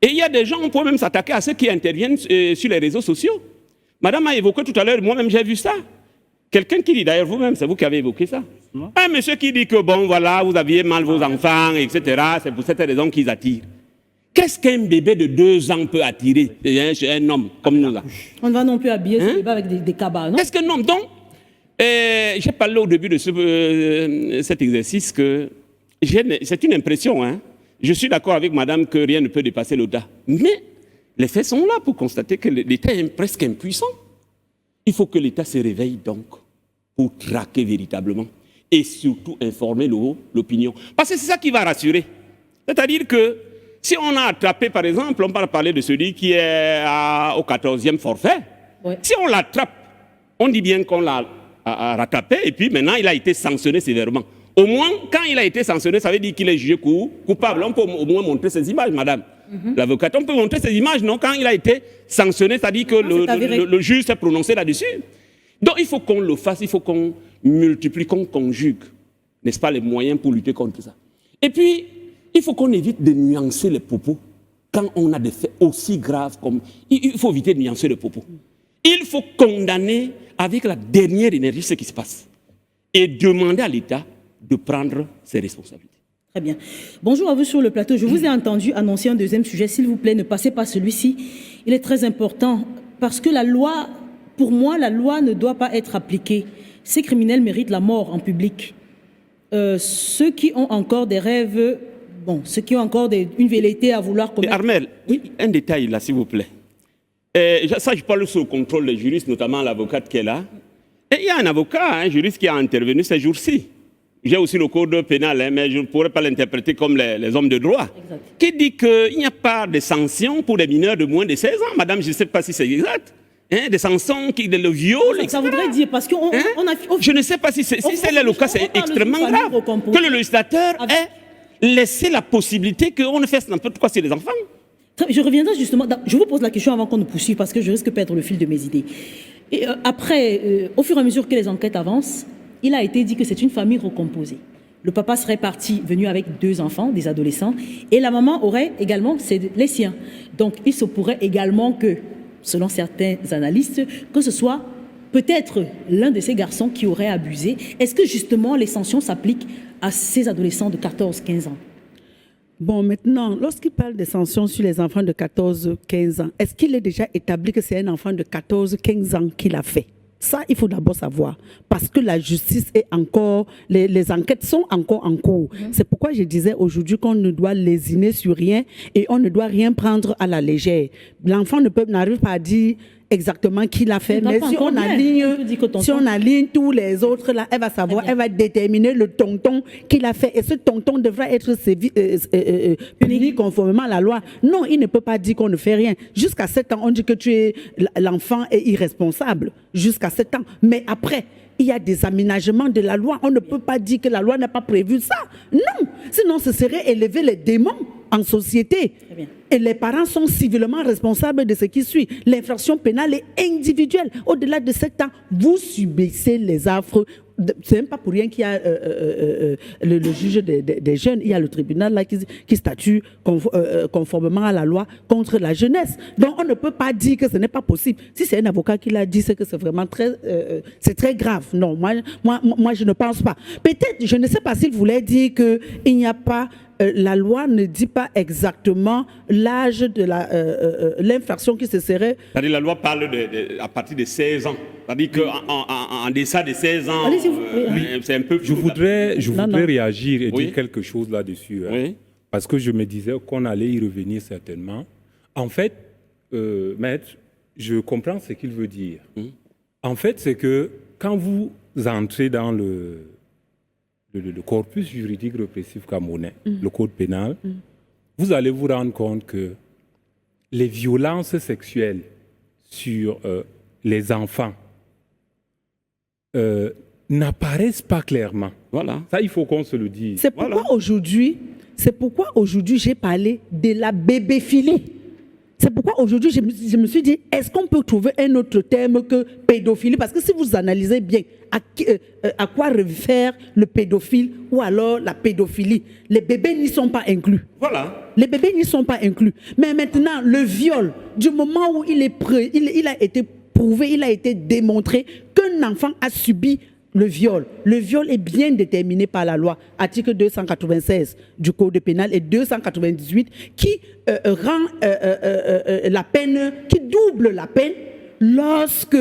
Et il y a des gens, on peut même s'attaquer à ceux qui interviennent sur les réseaux sociaux. Madame a évoqué tout à l'heure, moi-même j'ai vu ça. Quelqu'un qui dit, d'ailleurs vous-même, c'est vous qui avez évoqué ça. Un monsieur qui dit que bon, voilà, vous aviez mal vos enfants, etc. C'est pour cette raison qu'ils attirent. Qu'est-ce qu'un bébé de 2 ans peut attirer chez un homme comme nous là? On ne va non plus habiller ce débat avec des cabas, non? Qu'est-ce qu'un homme? Donc, j'ai parlé au début de cet exercice que c'est une impression, Je suis d'accord avec madame que rien ne peut dépasser l'État. Mais les faits sont là pour constater que l'État est presque impuissant. Il faut que l'État se réveille donc pour traquer véritablement et surtout informer l'opinion. Parce que c'est ça qui va rassurer. C'est-à-dire que si on a attrapé, par exemple, on va parler de celui qui est au 14e forfait. Ouais. Si on l'attrape, on dit bien qu'on l'a rattrapé et puis maintenant il a été sanctionné sévèrement. Au moins, quand il a été sanctionné, ça veut dire qu'il est jugé coupable. On peut au moins montrer ces images, madame. L'avocate, on peut montrer ces images, non? Quand il a été sanctionné, c'est-à-dire que le juge s'est prononcé là-dessus. Donc, il faut qu'on le fasse, il faut qu'on multiplie, qu'on conjugue, n'est-ce pas, les moyens pour lutter contre ça. Et puis, il faut qu'on évite de nuancer les propos quand on a des faits aussi graves comme... Il faut éviter de nuancer les propos. Il faut condamner avec la dernière énergie ce qui se passe et demander à l'État de prendre ses responsabilités. Très bien. Bonjour à vous sur le plateau. Je vous ai entendu annoncer un deuxième sujet. S'il vous plaît, ne passez pas celui-ci. Il est très important parce que la loi, pour moi, la loi ne doit pas être appliquée. Ces criminels méritent la mort en public. Ceux qui ont encore des rêves, ceux qui ont encore une velléité à vouloir commettre... Armel, oui, un détail là, s'il vous plaît. Ça, je parle sous le contrôle des juristes, notamment l'avocate qui est là. Et il y a un avocat, un juriste qui a intervenu ces jours-ci. J'ai aussi le code pénal, mais je ne pourrais pas l'interpréter comme les hommes de droit, qui dit qu'il n'y a pas de sanctions pour des mineurs de moins de 16 ans. Madame, je ne sais pas si c'est exact. Des sanctions, le viol, etc. Ça voudrait dire, parce qu'on a... Je ne sais pas si c'est le cas, c'est extrêmement grave. Que le législateur ait laissé la possibilité qu'on ne fasse n'importe quoi sur les enfants. Je reviendrai justement, je vous pose la question avant qu'on ne poursuive, parce que je risque de perdre le fil de mes idées. Et après, au fur et à mesure que les enquêtes avancent, il a été dit que c'est une famille recomposée. Le papa serait parti, venu avec 2 enfants, des adolescents, et la maman aurait également les siens. Donc, il se pourrait également que, selon certains analystes, que ce soit peut-être l'un de ces garçons qui aurait abusé. Est-ce que justement les sanctions s'appliquent à ces adolescents de 14-15 ans? Bon, maintenant, lorsqu'il parle des sanctions sur les enfants de 14-15 ans, est-ce qu'il est déjà établi que c'est un enfant de 14-15 ans qui l'a fait? Ça, il faut d'abord savoir. Parce que la justice est encore, les enquêtes sont encore en cours. C'est pourquoi je disais aujourd'hui qu'on ne doit lésiner sur rien et on ne doit rien prendre à la légère. L'enfant n'arrive pas à dire exactement qui l'a fait, mais si on aligne tous les autres, là, elle va savoir, elle va déterminer le tonton qui l'a fait. Et ce tonton devra être puni conformément à la loi. Non, il ne peut pas dire qu'on ne fait rien. Jusqu'à 7 ans, on dit que l'enfant est irresponsable. Jusqu'à 7 ans. Mais après, il y a des aménagements de la loi. On ne peut pas dire que la loi n'a pas prévu ça. Non. Sinon, ce serait élever les démons en société. Et les parents sont civilement responsables de ce qui suit. L'infraction pénale est individuelle. Au-delà de 7 ans, vous subissez les affres. C'est même pas pour rien qu'il y a le juge des jeunes, il y a le tribunal là qui statue conformément à la loi contre la jeunesse. Donc on ne peut pas dire que ce n'est pas possible. Si c'est un avocat qui l'a dit, c'est que c'est vraiment c'est très grave. Non, moi je ne pense pas. Peut-être, je ne sais pas s'il voulait dire qu'il n'y a pas la loi ne dit pas exactement l'âge de l'infraction qui se serait... C'est-à-dire la loi parle à partir de 16 ans. C'est-à-dire qu'en deçà de 16 ans, c'est un peu... Je voudrais réagir et dire quelque chose là-dessus. Hein, oui. Parce que je me disais qu'on allait y revenir certainement. En fait, maître, je comprends ce qu'il veut dire. En fait, c'est que quand vous entrez dans le corpus juridique répressif camerounais, le code pénal, vous allez vous rendre compte que les violences sexuelles sur les enfants n'apparaissent pas clairement. Voilà. Ça, il faut qu'on se le dise. C'est pourquoi aujourd'hui, j'ai parlé de la bébéphilie. C'est pourquoi aujourd'hui, je me suis dit, est-ce qu'on peut trouver un autre terme que pédophilie? Parce que si vous analysez bien à quoi réfère le pédophile ou alors la pédophilie, les bébés n'y sont pas inclus. Voilà. Les bébés n'y sont pas inclus. Mais maintenant, le viol, du moment où il a été prouvé, il a été démontré qu'un enfant a subi le viol. Le viol est bien déterminé par la loi, article 296 du Code pénal et 298 qui rend la peine, qui double la peine lorsque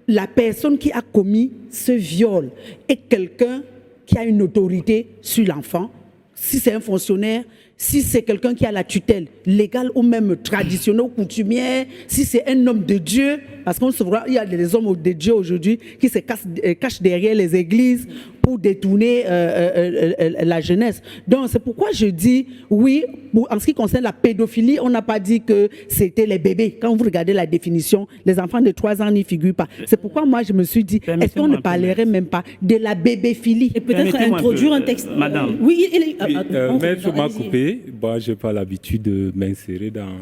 la personne qui a commis ce viol est quelqu'un qui a une autorité sur l'enfant. Si c'est un fonctionnaire, si c'est quelqu'un qui a la tutelle légale ou même traditionnelle ou coutumière, si c'est un homme de Dieu, parce qu'on se voit, il y a des hommes de Dieu aujourd'hui qui se cachent derrière les églises pour détourner la jeunesse. Donc c'est pourquoi je dis, oui, en ce qui concerne la pédophilie, on n'a pas dit que c'était les bébés. Quand vous regardez la définition, les enfants de 3 ans n'y figurent pas. C'est pourquoi moi je me suis dit, est-ce qu'on ne parlerait même pas de la bébéphilie? Et peut-être introduire un texte. Madame. Oui, Maître m'a coupé. Moi, je n'ai pas l'habitude de m'insérer dans...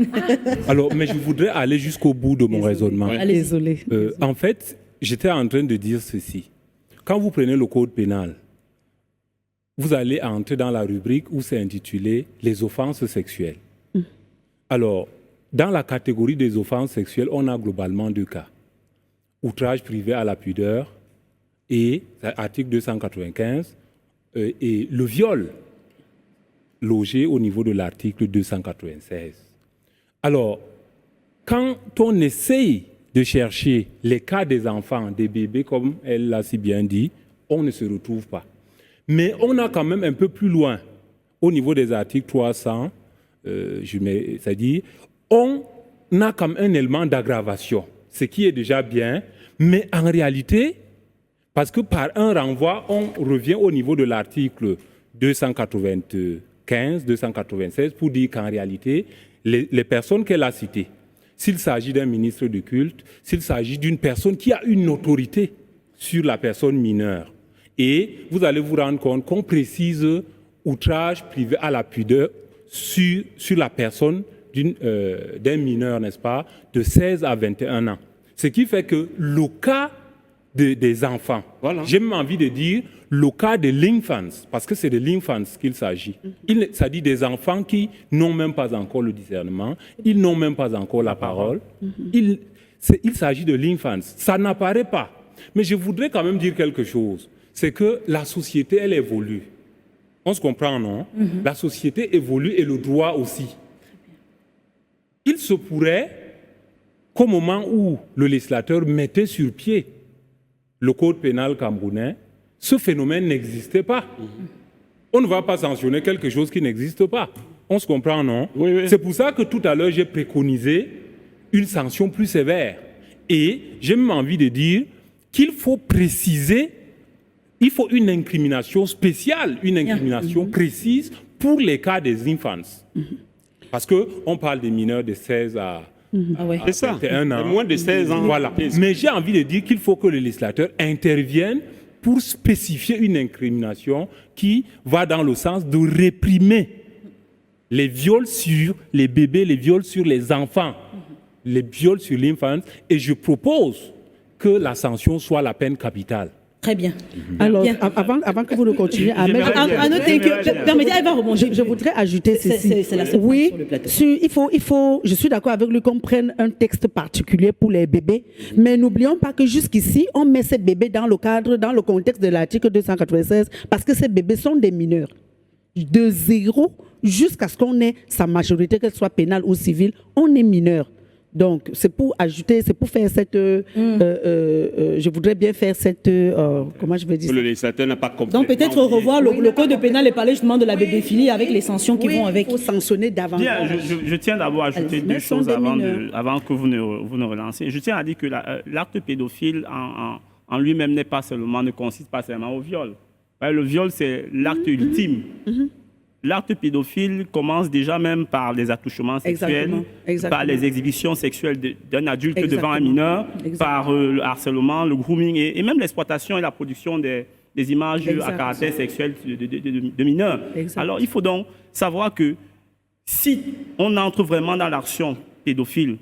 Alors, mais je voudrais aller jusqu'au bout de mon raisonnement. Désolé. En fait, j'étais en train de dire ceci. Quand vous prenez le code pénal, vous allez entrer dans la rubrique où c'est intitulé « Les offenses sexuelles ». Alors, dans la catégorie des offenses sexuelles, on a globalement 2 cas. Outrage privé à la pudeur et, article 295, et le viol, logé au niveau de l'article 296. Alors, quand on essaye de chercher les cas des enfants, des bébés, comme elle l'a si bien dit, on ne se retrouve pas. Mais on a quand même un peu plus loin, au niveau des articles 300, c'est-à-dire, on a comme un élément d'aggravation, ce qui est déjà bien, mais en réalité, parce que par un renvoi, on revient au niveau de l'article 295, 296, pour dire qu'en réalité, les personnes qu'elle a citées, s'il s'agit d'un ministre de culte, s'il s'agit d'une personne qui a une autorité sur la personne mineure, et vous allez vous rendre compte qu'on précise outrage privé à la pudeur sur la personne d'un mineur, n'est-ce pas, de 16 à 21 ans. Ce qui fait que le cas des enfants, voilà. J'ai même envie de dire le cas de l'infants, parce que c'est de l'infants qu'il s'agit. Ça dit des enfants qui n'ont même pas encore le discernement, ils n'ont même pas encore la parole. Il s'agit de l'infants. Ça n'apparaît pas. Mais je voudrais quand même dire quelque chose. C'est que la société, elle évolue. On se comprend, non? La société évolue et le droit aussi. Il se pourrait qu'au moment où le législateur mettait sur pied le code pénal camerounais, ce phénomène n'existait pas. On ne va pas sanctionner quelque chose qui n'existe pas. On se comprend, non? Oui, oui. C'est pour ça que tout à l'heure, j'ai préconisé une sanction plus sévère. Et j'ai même envie de dire qu'il faut préciser, il faut une incrimination spéciale, une incrimination précise pour les cas des enfants. Parce qu'on parle des mineurs de 16 à... C'est ça. 21 ans. Moins de 16 ans. Voilà. Mais j'ai envie de dire qu'il faut que le législateur intervienne pour spécifier une incrimination qui va dans le sens de réprimer les viols sur les bébés, les viols sur les enfants, les viols sur l'enfance. Et je propose que la sanction soit la peine capitale. Très bien. Alors, Bien. avant que vous ne continuiez, À noter que, permettez, elle va rebondir. je voudrais ajouter ceci. C'est la seule Oui, sur le plateau. je suis d'accord avec lui qu'on prenne un texte particulier pour les bébés, mais n'oublions pas que jusqu'ici, on met ces bébés dans le contexte de l'article 296, parce que ces bébés sont des mineurs. De 0 jusqu'à ce qu'on ait sa majorité, qu'elle soit pénale ou civile, on est mineur. Donc, c'est pour ajouter, c'est pour faire cette... je voudrais bien faire cette... comment je vais dire ça? Le législateur n'a pas compris. Donc peut-être revoir le code pénal et parler justement de la bébéphilie avec les sanctions qui vont avec. Il faut sanctionner davantage. Bien, je tiens d'abord à ajouter Mais deux sont choses des avant mineurs. que vous ne relanciez. Je tiens à dire que l'acte pédophile en lui-même ne consiste pas seulement au viol. Le viol, c'est l'acte ultime. L'acte pédophile commence déjà même par les attouchements sexuels, Exactement. par les exhibitions sexuelles d'un adulte Exactement. devant un mineur, Exactement. par le harcèlement, le grooming et même l'exploitation et la production des images à Exact. caractère sexuel de mineurs. Exact. Alors il faut donc savoir que si on entre vraiment dans l'action pédophile,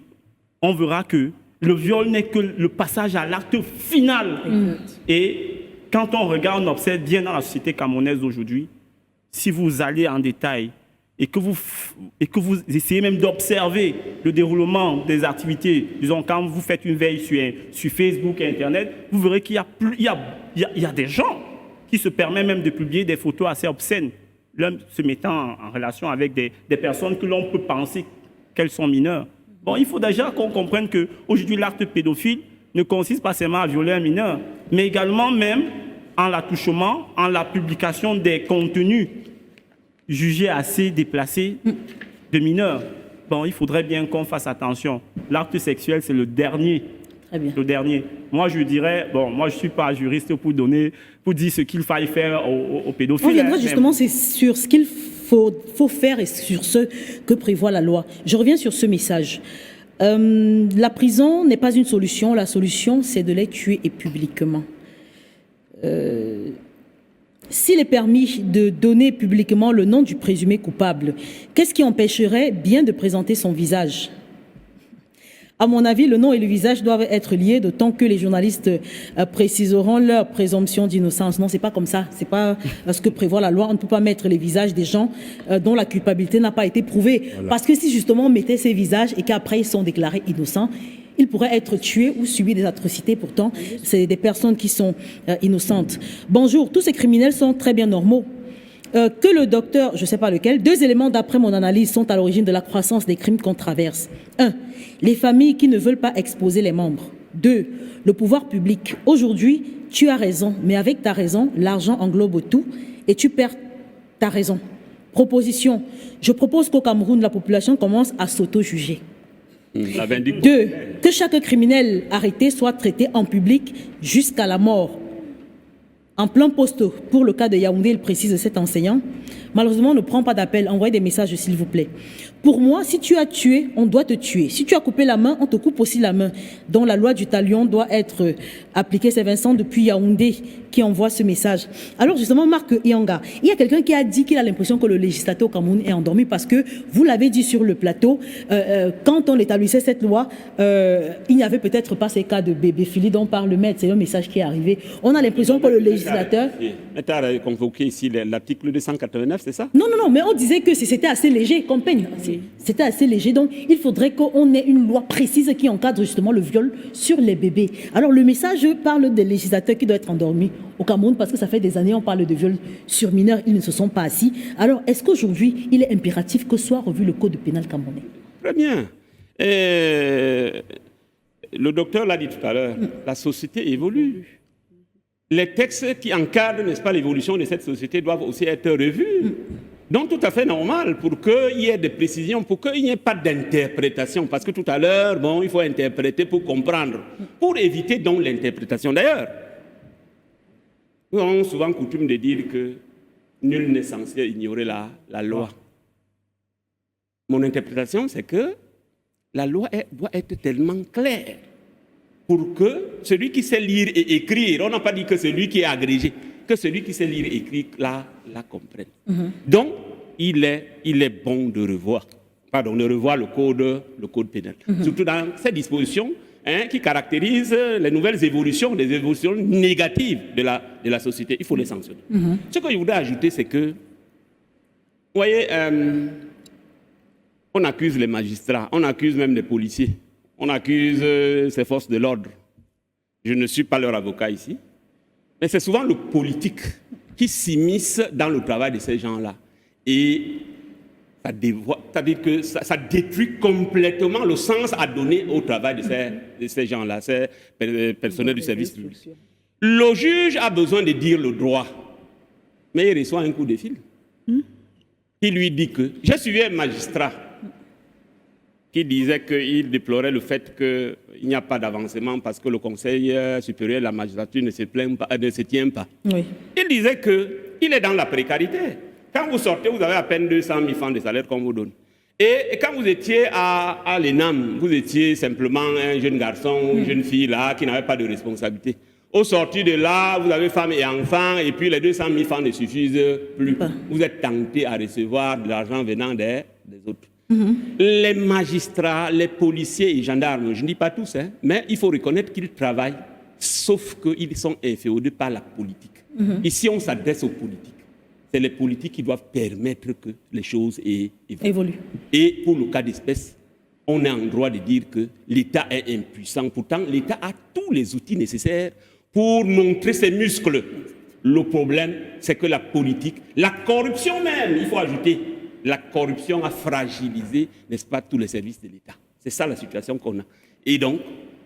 on verra que le viol n'est que le passage à l'acte final. Et quand on regarde, on observe bien dans la société camerounaise d'aujourd'hui, si vous allez en détail et que vous essayez même d'observer le déroulement des activités, disons quand vous faites une veille sur Facebook et Internet, vous verrez qu'il y a des gens qui se permettent même de publier des photos assez obscènes, l'un se mettant en relation avec des personnes que l'on peut penser qu'elles sont mineures. Bon, il faut déjà qu'on comprenne qu'aujourd'hui, l'acte pédophile ne consiste pas seulement à violer un mineur, mais également même en l'attouchement, en la publication des contenus jugés assez déplacés de mineurs. Bon, il faudrait bien qu'on fasse attention. L'acte sexuel, c'est le dernier. Très bien. Le dernier. Moi, je dirais, moi, je ne suis pas juriste pour dire ce qu'il faille faire aux pédophiles. On viendra justement c'est sur ce qu'il faut faire et sur ce que prévoit la loi. Je reviens sur ce message. La prison n'est pas une solution. La solution, c'est de les tuer et publiquement. S'il est permis de donner publiquement le nom du présumé coupable, qu'est-ce qui empêcherait bien de présenter son visage ? À mon avis, le nom et le visage doivent être liés, d'autant que les journalistes préciseront leur présomption d'innocence. Non, c'est pas comme ça. C'est pas ce que prévoit la loi. On ne peut pas mettre les visages des gens dont la culpabilité n'a pas été prouvée. Voilà. Parce que si justement on mettait ces visages et qu'après ils sont déclarés innocents, ils pourraient être tués ou subir des atrocités. Pourtant, c'est des personnes qui sont innocentes. Bonjour, tous ces criminels sont très bien normaux. Que le docteur, je ne sais pas lequel, 2 éléments d'après mon analyse sont à l'origine de la croissance des crimes qu'on traverse. 1. Les familles qui ne veulent pas exposer les membres. 2. Le pouvoir public. Aujourd'hui, tu as raison, mais avec ta raison, l'argent englobe tout et tu perds ta raison. Proposition. Je propose qu'au Cameroun, la population commence à s'auto-juger. 2. Que chaque criminel arrêté soit traité en public jusqu'à la mort. En plein poste, pour le cas de Yaoundé, il précise cet enseignant. Malheureusement, on ne prend pas d'appel. Envoyez des messages, s'il vous plaît. Pour moi, si tu as tué, on doit te tuer. Si tu as coupé la main, on te coupe aussi la main. Donc la loi du talion doit être appliquée. C'est Vincent depuis Yaoundé qui envoie ce message. Alors justement, Marc Ianga, il y a quelqu'un qui a dit qu'il a l'impression que le législateur au Cameroun est endormi parce que, vous l'avez dit sur le plateau, quand on établissait cette loi, il n'y avait peut-être pas ces cas de bébéphilie dont parle le maître. C'est un message qui est arrivé. On a l'impression que le législateur... Mais tu as convoqué ici l'article 289, c'est ça? Non, mais on disait que c'était assez léger comme peine. C'était assez léger, donc il faudrait qu'on ait une loi précise qui encadre justement le viol sur les bébés. Alors le message parle des législateurs qui doivent être endormis au Cameroun parce que ça fait des années on parle de viol sur mineurs, ils ne se sont pas assis. Alors est-ce qu'aujourd'hui il est impératif que soit revu le code pénal camerounais? Très bien. Le docteur l'a dit tout à l'heure, la société évolue. les textes qui encadrent, n'est-ce pas, l'évolution de cette société doivent aussi être revus. Donc, tout à fait normal pour qu'il y ait des précisions, pour qu'il n'y ait pas d'interprétation. Parce que tout à l'heure, bon, il faut interpréter pour comprendre, pour éviter donc l'interprétation. D'ailleurs, nous avons souvent coutume de dire que nul n'est censé ignorer la loi. Mon interprétation, c'est que la loi doit être tellement claire pour que celui qui sait lire et écrire, on n'a pas dit que celui qui est agrégé, que celui qui sait lire et écrire la comprenne. Donc, il est bon de revoir le code pénal. Surtout dans ces dispositions qui caractérisent les nouvelles évolutions, les évolutions négatives de la société. Il faut les sanctionner. Ce que je voudrais ajouter, c'est que, vous voyez, on accuse les magistrats, on accuse même les policiers, on accuse ces forces de l'ordre. Je ne suis pas leur avocat ici, mais c'est souvent le politique qui s'immisce dans le travail de ces gens-là. Et c'est-à-dire que ça détruit complètement le sens à donner au travail de ces gens-là, ces personnels du service public. Le juge a besoin de dire le droit, mais il reçoit un coup de fil. Il lui dit que... J'ai suivi un magistrat qui disait qu'il déplorait le fait qu'il n'y a pas d'avancement parce que le Conseil supérieur de la magistrature ne se tient pas. Oui. Il disait qu'il est dans la précarité. Quand vous sortez, vous avez à peine 200 000 francs de salaire qu'on vous donne. Et quand vous étiez à l'ENAM, vous étiez simplement un jeune garçon ou une jeune fille là qui n'avait pas de responsabilité. Au sortir de là, vous avez femme et enfants et puis les 200 000 francs ne suffisent plus. Vous êtes tenté à recevoir de l'argent venant des autres. Les magistrats, les policiers et gendarmes, je ne dis pas tous, mais il faut reconnaître qu'ils travaillent, sauf qu'ils sont inféodés par la politique. Ici, on s'adresse aux politiques. C'est les politiques qui doivent permettre que les choses évoluent. Et pour le cas d'espèce, on est en droit de dire que l'État est impuissant. Pourtant, l'État a tous les outils nécessaires pour montrer ses muscles. Le problème, c'est que la politique, la corruption même, il faut ajouter, la corruption a fragilisé, n'est-ce pas, tous les services de l'État. C'est ça la situation qu'on a. Et donc,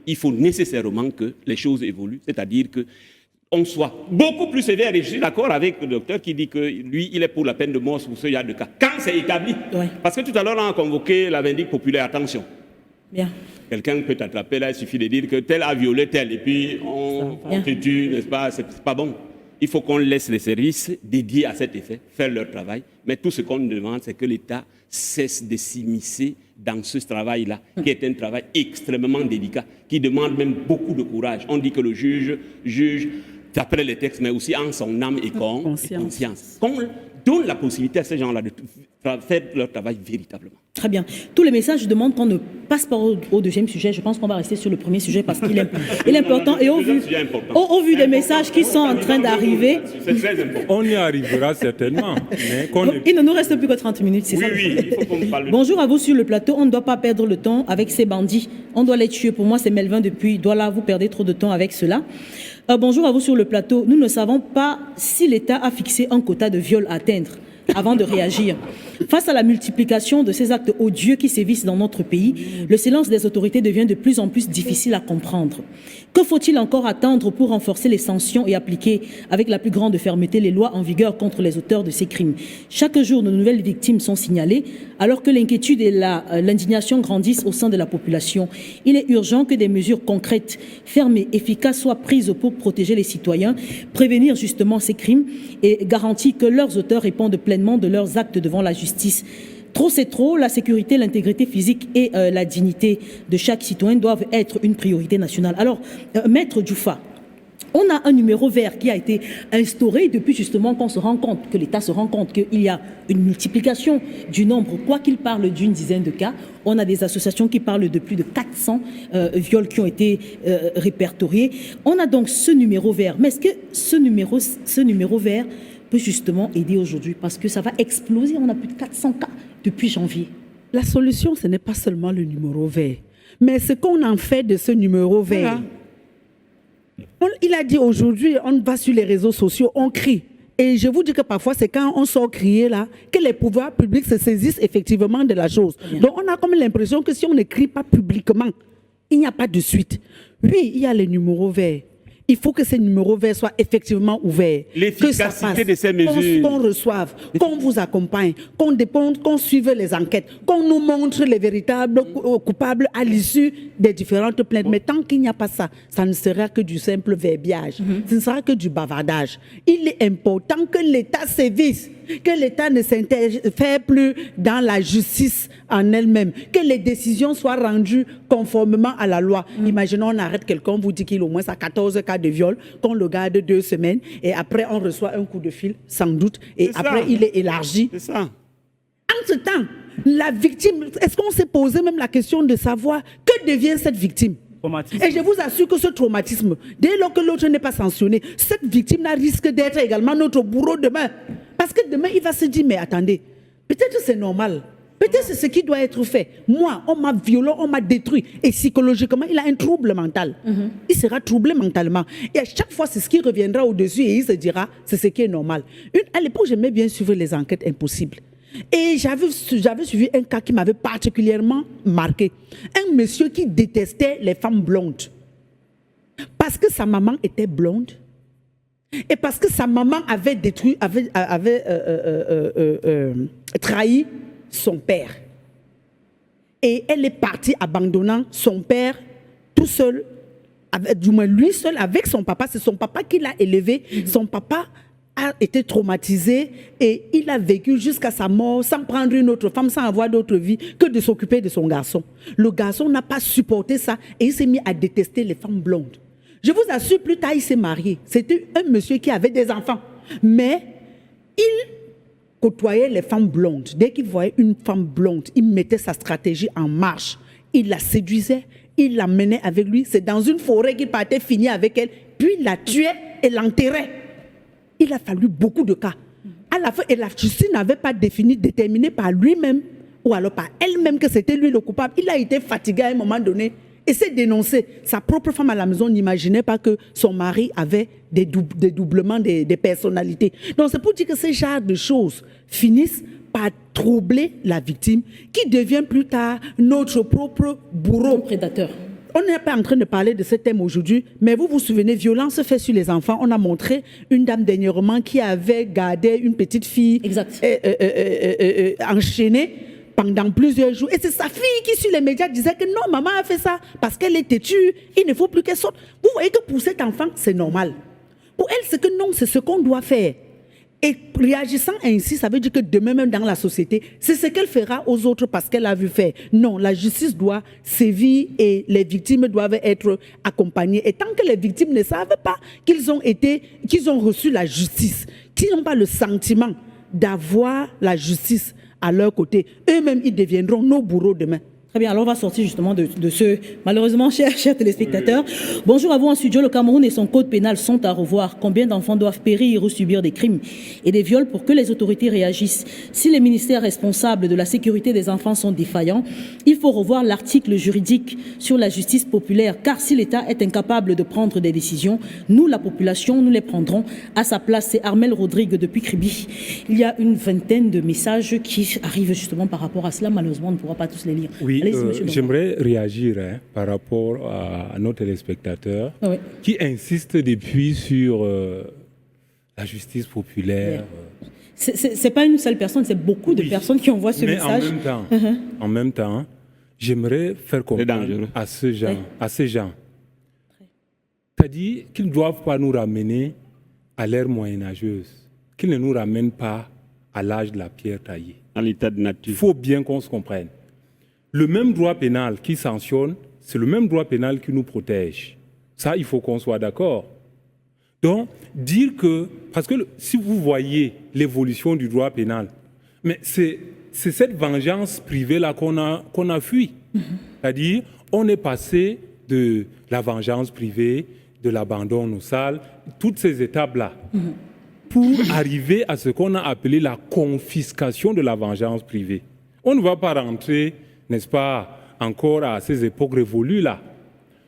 il faut nécessairement que les choses évoluent, c'est-à-dire qu'on soit beaucoup plus sévère. Et je suis d'accord avec le docteur qui dit que lui, il est pour la peine de mort pour ce genre de cas. Quand c'est établi, parce que tout à l'heure, on a convoqué la vindicte populaire, attention. Bien. Quelqu'un peut t'attraper là, il suffit de dire que tel a violé tel, et puis on te tue, n'est-ce pas, c'est pas bon. Il faut qu'on laisse les services dédiés à cet effet faire leur travail. Mais tout ce qu'on demande, c'est que l'État cesse de s'immiscer dans ce travail-là, qui est un travail extrêmement délicat, qui demande même beaucoup de courage. On dit que le juge d'après les textes, mais aussi en son âme et conscience. Qu'on donne la possibilité à ces gens-là de faire leur travail véritablement. Très bien. Tous les messages demandent qu'on ne passe pas au deuxième sujet. Je pense qu'on va rester sur le premier sujet parce qu'il est important. Et au vu des messages qui sont en train d'arriver... C'est très important. On y arrivera certainement. Mais il ne nous reste plus que 30 minutes, c'est ça? Oui, il faut qu'on parle. Bonjour à vous sur le plateau. On ne doit pas perdre le temps avec ces bandits. On doit les tuer. Pour moi, c'est Melvin depuis Douala. Vous perdez trop de temps avec cela. Bonjour à vous sur le plateau. Nous ne savons pas si l'État a fixé un quota de viol à atteindre avant de réagir. Face à la multiplication de ces actes odieux qui sévissent dans notre pays, le silence des autorités devient de plus en plus difficile à comprendre. Que faut-il encore attendre pour renforcer les sanctions et appliquer avec la plus grande fermeté les lois en vigueur contre les auteurs de ces crimes? Chaque jour, de nouvelles victimes sont signalées, alors que l'inquiétude et l'indignation grandissent au sein de la population. Il est urgent que des mesures concrètes, fermes et efficaces soient prises pour protéger les citoyens, prévenir justement ces crimes et garantir que leurs auteurs répondent pleinement de leurs actes devant la justice. Trop c'est trop, la sécurité, l'intégrité physique et la dignité de chaque citoyen doivent être une priorité nationale. Alors, Maître Djoufa, on a un numéro vert qui a été instauré depuis justement qu'on se rend compte, que l'État se rend compte qu'il y a une multiplication du nombre, quoi qu'il parle d'une dizaine de cas. On a des associations qui parlent de plus de 400 viols qui ont été répertoriés. On a donc ce numéro vert. Mais est-ce que ce numéro vert peut justement aider aujourd'hui? Parce que ça va exploser. On a plus de 400 cas depuis janvier. La solution, ce n'est pas seulement le numéro vert, mais ce qu'on en fait de ce numéro vert. Il a dit aujourd'hui, on va sur les réseaux sociaux, on crie. Et je vous dis que parfois, c'est quand on sort crier là, que les pouvoirs publics se saisissent effectivement de la chose. Donc on a comme l'impression que si on ne crie pas publiquement, il n'y a pas de suite. Oui, il y a les numéros verts. Il faut que ces numéros verts soient effectivement ouverts. L'efficacité de ces mesures. Qu'on reçoive, qu'on vous accompagne, qu'on suive les enquêtes, qu'on nous montre les véritables coupables à l'issue des différentes plaintes. Mais tant qu'il n'y a pas ça, ça ne sera que du simple verbiage. Ce ne sera que du bavardage. Il est important que l'État sévisse, que l'État ne s'interfère plus dans la justice en elle-même, que les décisions soient rendues conformément à la loi. Imaginons, on arrête quelqu'un, vous dit qu'il a au moins 14 cas de viol, qu'on le garde 2 semaines, et après on reçoit un coup de fil, sans doute, et après il est élargi. C'est ça. Entre-temps, la victime, est-ce qu'on s'est posé même la question de savoir que devient cette victime? Et je vous assure que ce traumatisme, dès lors que l'autre n'est pas sanctionné, cette victime-là risque d'être également notre bourreau demain. Parce que demain, il va se dire, mais attendez, peut-être c'est normal. Peut-être c'est ce qui doit être fait. Moi, on m'a violé, on m'a détruit. Et psychologiquement, il a un trouble mental. Il sera troublé mentalement. Et à chaque fois, c'est ce qui reviendra au-dessus et il se dira, c'est ce qui est normal. À l'époque, j'aimais bien suivre les enquêtes impossibles. Et j'avais suivi un cas qui m'avait particulièrement marqué. Un monsieur qui détestait les femmes blondes. Parce que sa maman était blonde. Et parce que sa maman avait trahi son père. Et elle est partie abandonnant son père tout seul, du moins lui seul avec son papa. C'est son papa qui l'a élevé. Son papa a été traumatisé et il a vécu jusqu'à sa mort sans prendre une autre femme, sans avoir d'autre vie que de s'occuper de son garçon. Le garçon n'a pas supporté ça et il s'est mis à détester les femmes blondes. Je vous assure, plus tard, il s'est marié. C'était un monsieur qui avait des enfants. Mais il côtoyait les femmes blondes. Dès qu'il voyait une femme blonde, il mettait sa stratégie en marche. Il la séduisait, il la menait avec lui. C'est dans une forêt qu'il partait finir avec elle, puis il la tuait et l'enterrait. Il a fallu beaucoup de cas. À la fin, et la justice n'avait pas déterminé par lui-même ou alors par elle-même que c'était lui le coupable. Il a été fatigué à un moment donné et s'est dénoncé. Sa propre femme à la maison n'imaginait pas que son mari avait des doublements des personnalités. Donc c'est pour dire que ce genre de choses finissent par troubler la victime qui devient plus tard notre propre bourreau. Prédateur. On n'est pas en train de parler de ce thème aujourd'hui, mais vous vous souvenez, violence faite sur les enfants. On a montré une dame dernièrement qui avait gardé une petite fille enchaînée pendant plusieurs jours. Et c'est sa fille qui, sur les médias, disait que non, maman a fait ça parce qu'elle est têtue, il ne faut plus qu'elle sorte. Vous voyez que pour cet enfant, c'est normal. Pour elle, c'est que non, c'est ce qu'on doit faire. Et réagissant ainsi, ça veut dire que demain, même dans la société, c'est ce qu'elle fera aux autres parce qu'elle a vu faire. Non, la justice doit sévir et les victimes doivent être accompagnées. Et tant que les victimes ne savent pas qu'ils ont reçu la justice, qu'ils n'ont pas le sentiment d'avoir la justice à leur côté, eux-mêmes, ils deviendront nos bourreaux demain. Très bien, alors on va sortir justement de ce, malheureusement, chers téléspectateurs. Bonjour à vous en studio. Le Cameroun et son code pénal sont à revoir. Combien d'enfants doivent périr ou subir des crimes et des viols pour que les autorités réagissent? Si les ministères responsables de la sécurité des enfants sont défaillants, il faut revoir l'article juridique sur la justice populaire, car si l'État est incapable de prendre des décisions, nous, la population, nous les prendrons à sa place. C'est Armel Rodrigue depuis Kribi. Il y a une vingtaine de messages qui arrivent justement par rapport à cela. Malheureusement, on ne pourra pas tous les lire. Oui. J'aimerais réagir par rapport à nos téléspectateurs qui insistent depuis sur la justice populaire. C'est pas une seule personne, c'est beaucoup de personnes qui envoient ce message. En même temps, j'aimerais faire comprendre à ces gens, c'est-à-dire qu'ils ne doivent pas nous ramener à l'ère moyenâgeuse, qu'ils ne nous ramènent pas à l'âge de la pierre taillée. À l'état de nature. Il faut bien qu'on se comprenne. Le même droit pénal qui sanctionne, c'est le même droit pénal qui nous protège. Ça, il faut qu'on soit d'accord. Donc, dire que... Parce que si vous voyez l'évolution du droit pénal, mais c'est cette vengeance privée-là qu'on a fui. C'est-à-dire, on est passé de la vengeance privée, de l'abandon aux salles, toutes ces étapes-là, pour arriver à ce qu'on a appelé la confiscation de la vengeance privée. On ne va pas rentrer, n'est-ce pas, encore à ces époques révolues-là.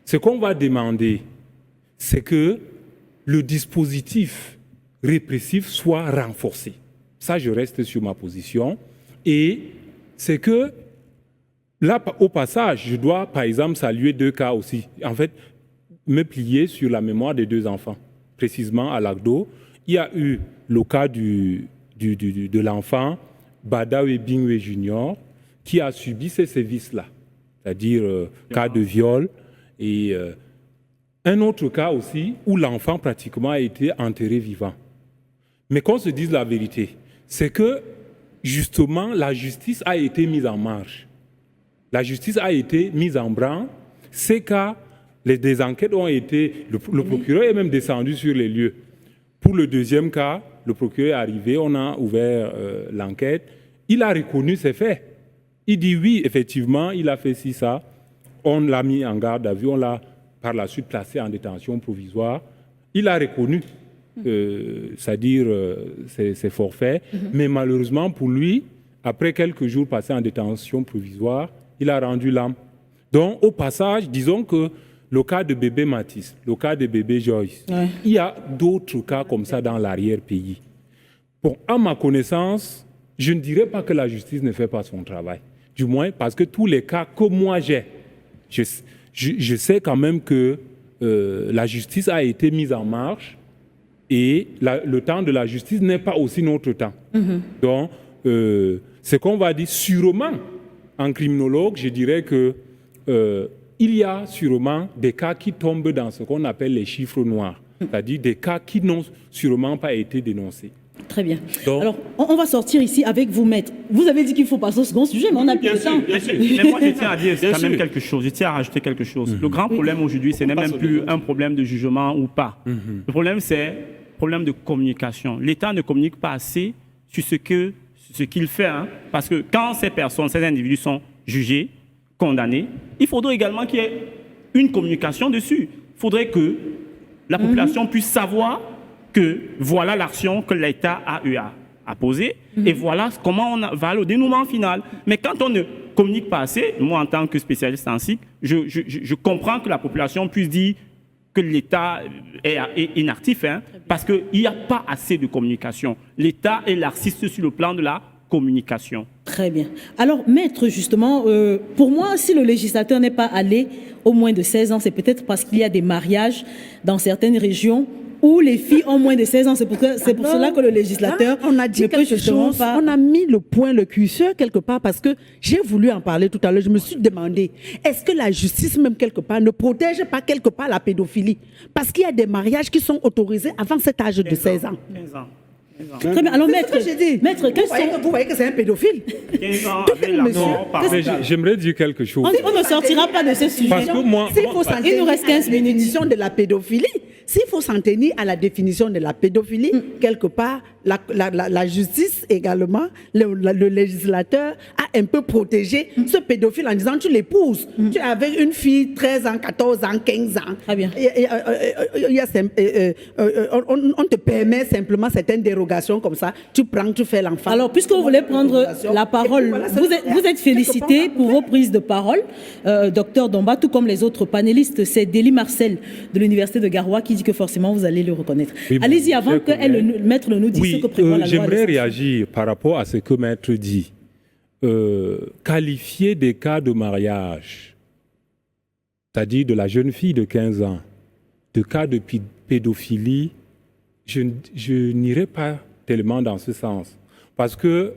Ce qu'on va demander, c'est que le dispositif répressif soit renforcé. Ça, je reste sur ma position. Et c'est que, là, au passage, je dois, par exemple, saluer 2 cas aussi. En fait, me plier sur la mémoire des 2 enfants. Précisément à l'Agdo, il y a eu le cas de l'enfant Badawe Bingwe Junior qui a subi ces sévices-là, c'est-à-dire cas de viol et un autre cas aussi où l'enfant pratiquement a été enterré vivant. Mais qu'on se dise la vérité, c'est que justement la justice a été mise en marche. La justice a été mise en branle. Ces cas, des enquêtes ont été... Le procureur est même descendu sur les lieux. Pour le 2e cas, le procureur est arrivé, on a ouvert l'enquête. Il a reconnu ses faits. Il dit oui, effectivement, il a fait ci, ça. On l'a mis en garde à vue, on l'a par la suite placé en détention provisoire. Il a reconnu, c'est-à-dire ses forfaits. Mais malheureusement pour lui, après quelques jours passés en détention provisoire, il a rendu l'âme. Donc, au passage, disons que le cas de bébé Mathis, le cas de bébé Joyce, il y a d'autres cas comme ça dans l'arrière-pays. Bon, à ma connaissance, je ne dirais pas que la justice ne fait pas son travail. Du moins, parce que tous les cas que moi j'ai, je sais quand même que la justice a été mise en marche et le temps de la justice n'est pas aussi notre temps. Donc, ce qu'on va dire sûrement, en criminologue, je dirais que il y a sûrement des cas qui tombent dans ce qu'on appelle les chiffres noirs, c'est-à-dire des cas qui n'ont sûrement pas été dénoncés. Très bien. Donc, alors, on va sortir ici avec vous, maître. Vous avez dit qu'il faut passer au second sujet, mais on n'a plus le temps. Bien sûr. Mais moi, je tiens à dire quand même quelque chose. Je tiens à rajouter quelque chose. Le grand problème aujourd'hui, ce n'est même plus un problème de jugement ou pas. Le problème, c'est un problème de communication. L'État ne communique pas assez sur ce qu'il fait. Hein, parce que quand ces personnes, ces individus sont jugés, condamnés, il faudrait également qu'il y ait une communication dessus. Il faudrait que la population puisse savoir que voilà l'action que l'État a eu à poser et voilà comment on va au dénouement final. Mais quand on ne communique pas assez, moi en tant que spécialiste en cycle, je comprends que la population puisse dire que l'État est inactif, hein, parce qu'il n'y a pas assez de communication. L'État est laxiste sur le plan de la communication. Très bien. Alors, maître, justement, pour moi, si le législateur n'est pas allé au moins de 16 ans, c'est peut-être parce qu'il y a des mariages dans certaines régions où les filles ont moins de 16 ans. C'est pour cela que le législateur on a dit ne peut quelque justement chose, pas... on a mis le point, le curseur quelque part, parce que j'ai voulu en parler tout à l'heure. Je me suis demandé, est-ce que la justice, même quelque part, ne protège pas quelque part la pédophilie? Parce qu'il y a des mariages qui sont autorisés avant cet âge de 16 ans. 15 ans. Très bien. Alors, maître, C'est ce que j'ai dit. maître, Vous voyez que c'est un pédophile? 15 ans avec l'accord par... mais j'aimerais dire quelque chose. on ne sortira pas de ce sujet. Parce que moi, S'il faut s'en il nous tenir reste à la 15 minutes. définition de la pédophilie, s'il faut s'en tenir à la définition de la pédophilie, quelque part, la justice également, le législateur a un peu protégé ce pédophile en disant tu l'épouses, tu es avec une fille 13 ans, 14 ans, 15 ans. Très bien. On te permet simplement certaines dérogations comme ça, tu prends, tu fais l'enfant. Alors, puisque vous voulez prendre la parole, voilà, vous êtes félicité pour vos prises de parole, docteur Domba, tout comme les autres panélistes. C'est Délie Marcel de l'Université de Garoua qui dit que forcément vous allez le reconnaître. Oui, bon, allez-y avant que le maître ne nous dise ce oui, que prévoit la loi. j'aimerais réagir par rapport à ce que maître dit. Qualifier des cas de mariage, c'est-à-dire de la jeune fille de 15 ans, de cas de pédophilie, je n'irai pas tellement dans ce sens. Parce que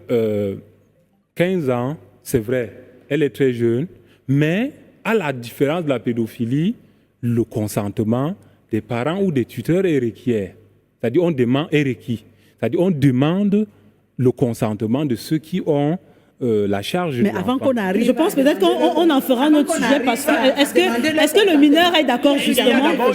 15 ans, c'est vrai, elle est très jeune, mais à la différence de la pédophilie, le consentement des parents ou des tuteurs est requis. C'est-à-dire on demande est requis. C'est-à-dire on demande le consentement de ceux qui ont la charge. Mais avant qu'on arrive, Je pense peut-être qu'on en fera notre sujet parce que est-ce que le mineur est d'accord Il y a justement d'abord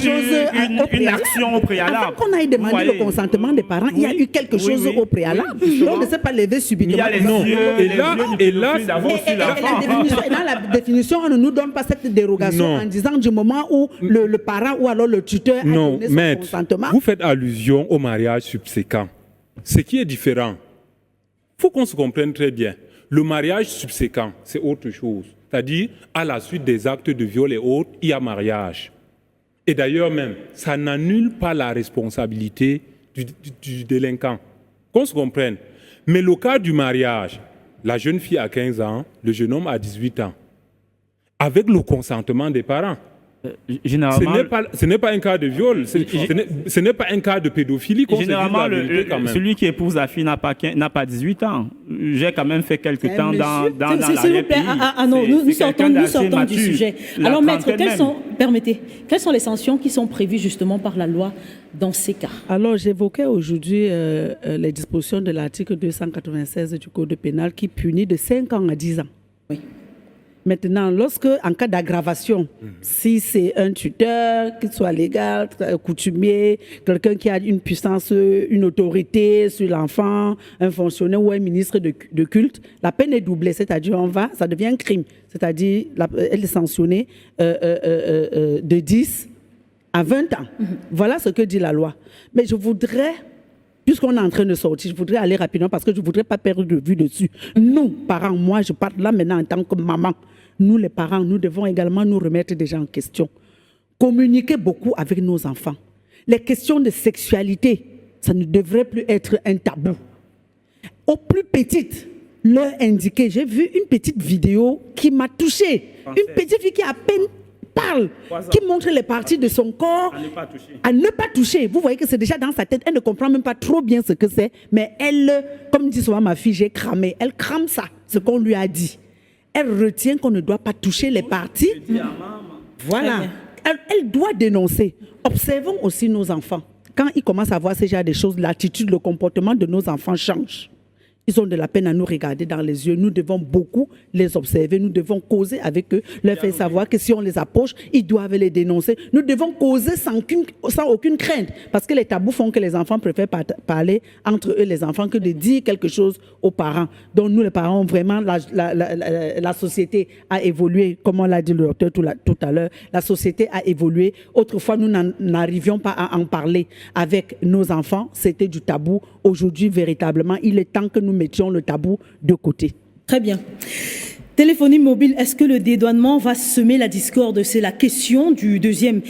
une action au préalable. avant qu'on aille demander le consentement des parents, il y a eu quelque chose au préalable. On ne s'est pas levé subitement. Il y a les Non. yeux, Et les là- yeux et là- plus d'avance sur l'enfant. Et dans la définition, on ne nous donne pas cette dérogation Non. en disant du moment où le parent ou alors le tuteur a Non, donné son maître, consentement. vous faites allusion au mariage subséquent. Ce qui est différent, il faut qu'on se comprenne très bien. Le mariage subséquent, c'est autre chose. C'est-à-dire, à la suite des actes de viol et autres, il y a mariage. Et d'ailleurs même, ça n'annule pas la responsabilité du délinquant. Qu'on se comprenne. Mais le cas du mariage, la jeune fille a 15 ans, le jeune homme a 18 ans. Avec le consentement des parents. Généralement, Ce n'est pas un cas de viol, ce n'est pas un cas de pédophilie. Généralement, celui qui épouse la fille n'a pas 18 ans. J'ai quand même fait quelques temps dans l'arrière-pays. Nous sortons du sujet. Alors, maître, quelles sont les sanctions qui sont prévues justement par la loi dans ces cas? Alors, j'évoquais aujourd'hui les dispositions de l'article 296 du Code pénal qui punit de 5 ans à 10 ans. Oui. Maintenant, en cas d'aggravation, si c'est un tuteur, qu'il soit légal, coutumier, quelqu'un qui a une puissance, une autorité sur l'enfant, un fonctionnaire ou un ministre de culte, la peine est doublée, c'est-à-dire ça devient un crime, c'est-à-dire elle est sanctionnée de 10 à 20 ans. Voilà ce que dit la loi. Mais je voudrais... Puisqu'on est en train de sortir, je voudrais aller rapidement parce que je ne voudrais pas perdre de vue dessus. Nous, parents, moi, je parle là maintenant en tant que maman. Nous, les parents, nous devons également nous remettre déjà en question. Communiquer beaucoup avec nos enfants. Les questions de sexualité, ça ne devrait plus être un tabou. Aux plus petites, leur indiquer. J'ai vu une petite vidéo qui m'a touchée. Une petite fille qui a à peine parle, qui montre les parties de son corps à ne pas toucher. Vous voyez que c'est déjà dans sa tête. Elle ne comprend même pas trop bien ce que c'est. Mais elle, comme dit souvent ma fille, j'ai cramé. Elle crame ça, ce qu'on lui a dit. Elle retient qu'on ne doit pas toucher les parties. Voilà. Elle doit dénoncer. Observons aussi nos enfants. Quand ils commencent à voir ce genre de choses, l'attitude, le comportement de nos enfants change. Ils ont de la peine à nous regarder dans les yeux. Nous devons beaucoup les observer. Nous devons causer avec eux, leur faire savoir que si on les approche, ils doivent les dénoncer. Nous devons causer sans aucune crainte. Parce que les tabous font que les enfants préfèrent parler entre eux, les enfants, que de dire quelque chose aux parents. Donc nous, les parents, vraiment, la société a évolué. Comme on l'a dit le docteur tout à l'heure, la société a évolué. Autrefois, nous n'arrivions pas à en parler avec nos enfants. C'était du tabou. Aujourd'hui, véritablement, il est temps que nous mettions le tabou de côté. Très bien. Téléphonie mobile, est-ce que le dédouanement va semer la discorde? C'est la question du deuxième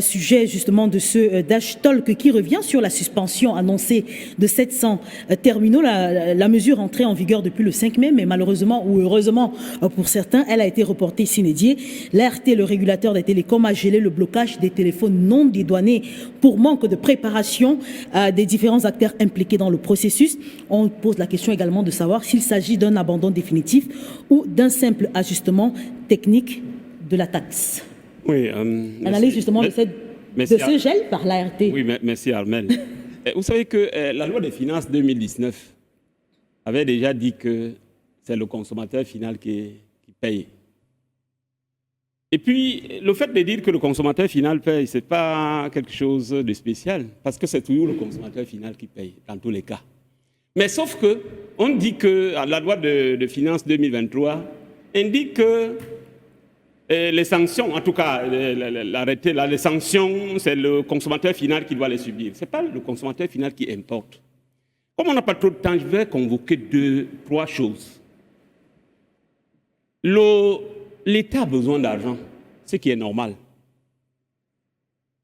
sujet, justement, de ce Dash Talk qui revient sur la suspension annoncée de 700 terminaux. La mesure entrait en vigueur depuis le 5 mai, mais malheureusement ou heureusement pour certains, elle a été reportée sine die. L'ART, le régulateur des télécoms, a gelé le blocage des téléphones non dédouanés pour manque de préparation des différents acteurs impliqués dans le processus. On pose la question également de savoir s'il s'agit d'un abandon définitif ou d'un simple ajustement technique de la taxe. Oui, analyse justement de ce gel par l'ART. Oui, merci Armel. Vous savez que la loi des finances 2019 avait déjà dit que c'est le consommateur final qui paye. Et puis, le fait de dire que le consommateur final paye, ce n'est pas quelque chose de spécial, parce que c'est toujours le consommateur final qui paye, dans tous les cas. Mais sauf que, on dit que la loi de finances 2023 indique que les sanctions, en tout cas l'arrêté, les sanctions, c'est le consommateur final qui doit les subir. Ce n'est pas le consommateur final qui importe. Comme on n'a pas trop de temps, je vais convoquer 2-3 choses. L'État a besoin d'argent, ce qui est normal.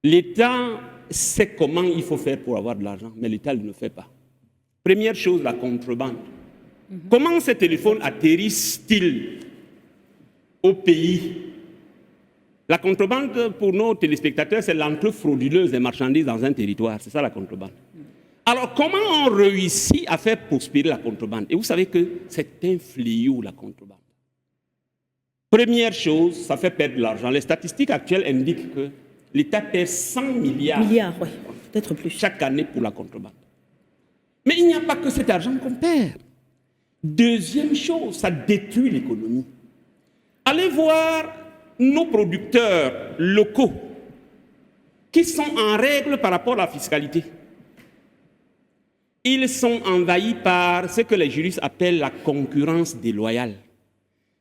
L'État sait comment il faut faire pour avoir de l'argent, mais l'État ne le fait pas. Première chose, la contrebande. Comment ces téléphones atterrissent-ils au pays? La contrebande, pour nos téléspectateurs, c'est l'entrée frauduleuse des marchandises dans un territoire. C'est ça la contrebande. Alors, comment on réussit à faire prospérer la contrebande? Et vous savez que c'est un fléau, la contrebande. Première chose, ça fait perdre de l'argent. Les statistiques actuelles indiquent que l'État perd 100 milliards. Milliards, oui, peut-être plus. Chaque année pour la contrebande. Mais il n'y a pas que cet argent qu'on perd. Deuxième chose, ça détruit l'économie. Allez voir nos producteurs locaux qui sont en règle par rapport à la fiscalité. Ils sont envahis par ce que les juristes appellent la concurrence déloyale.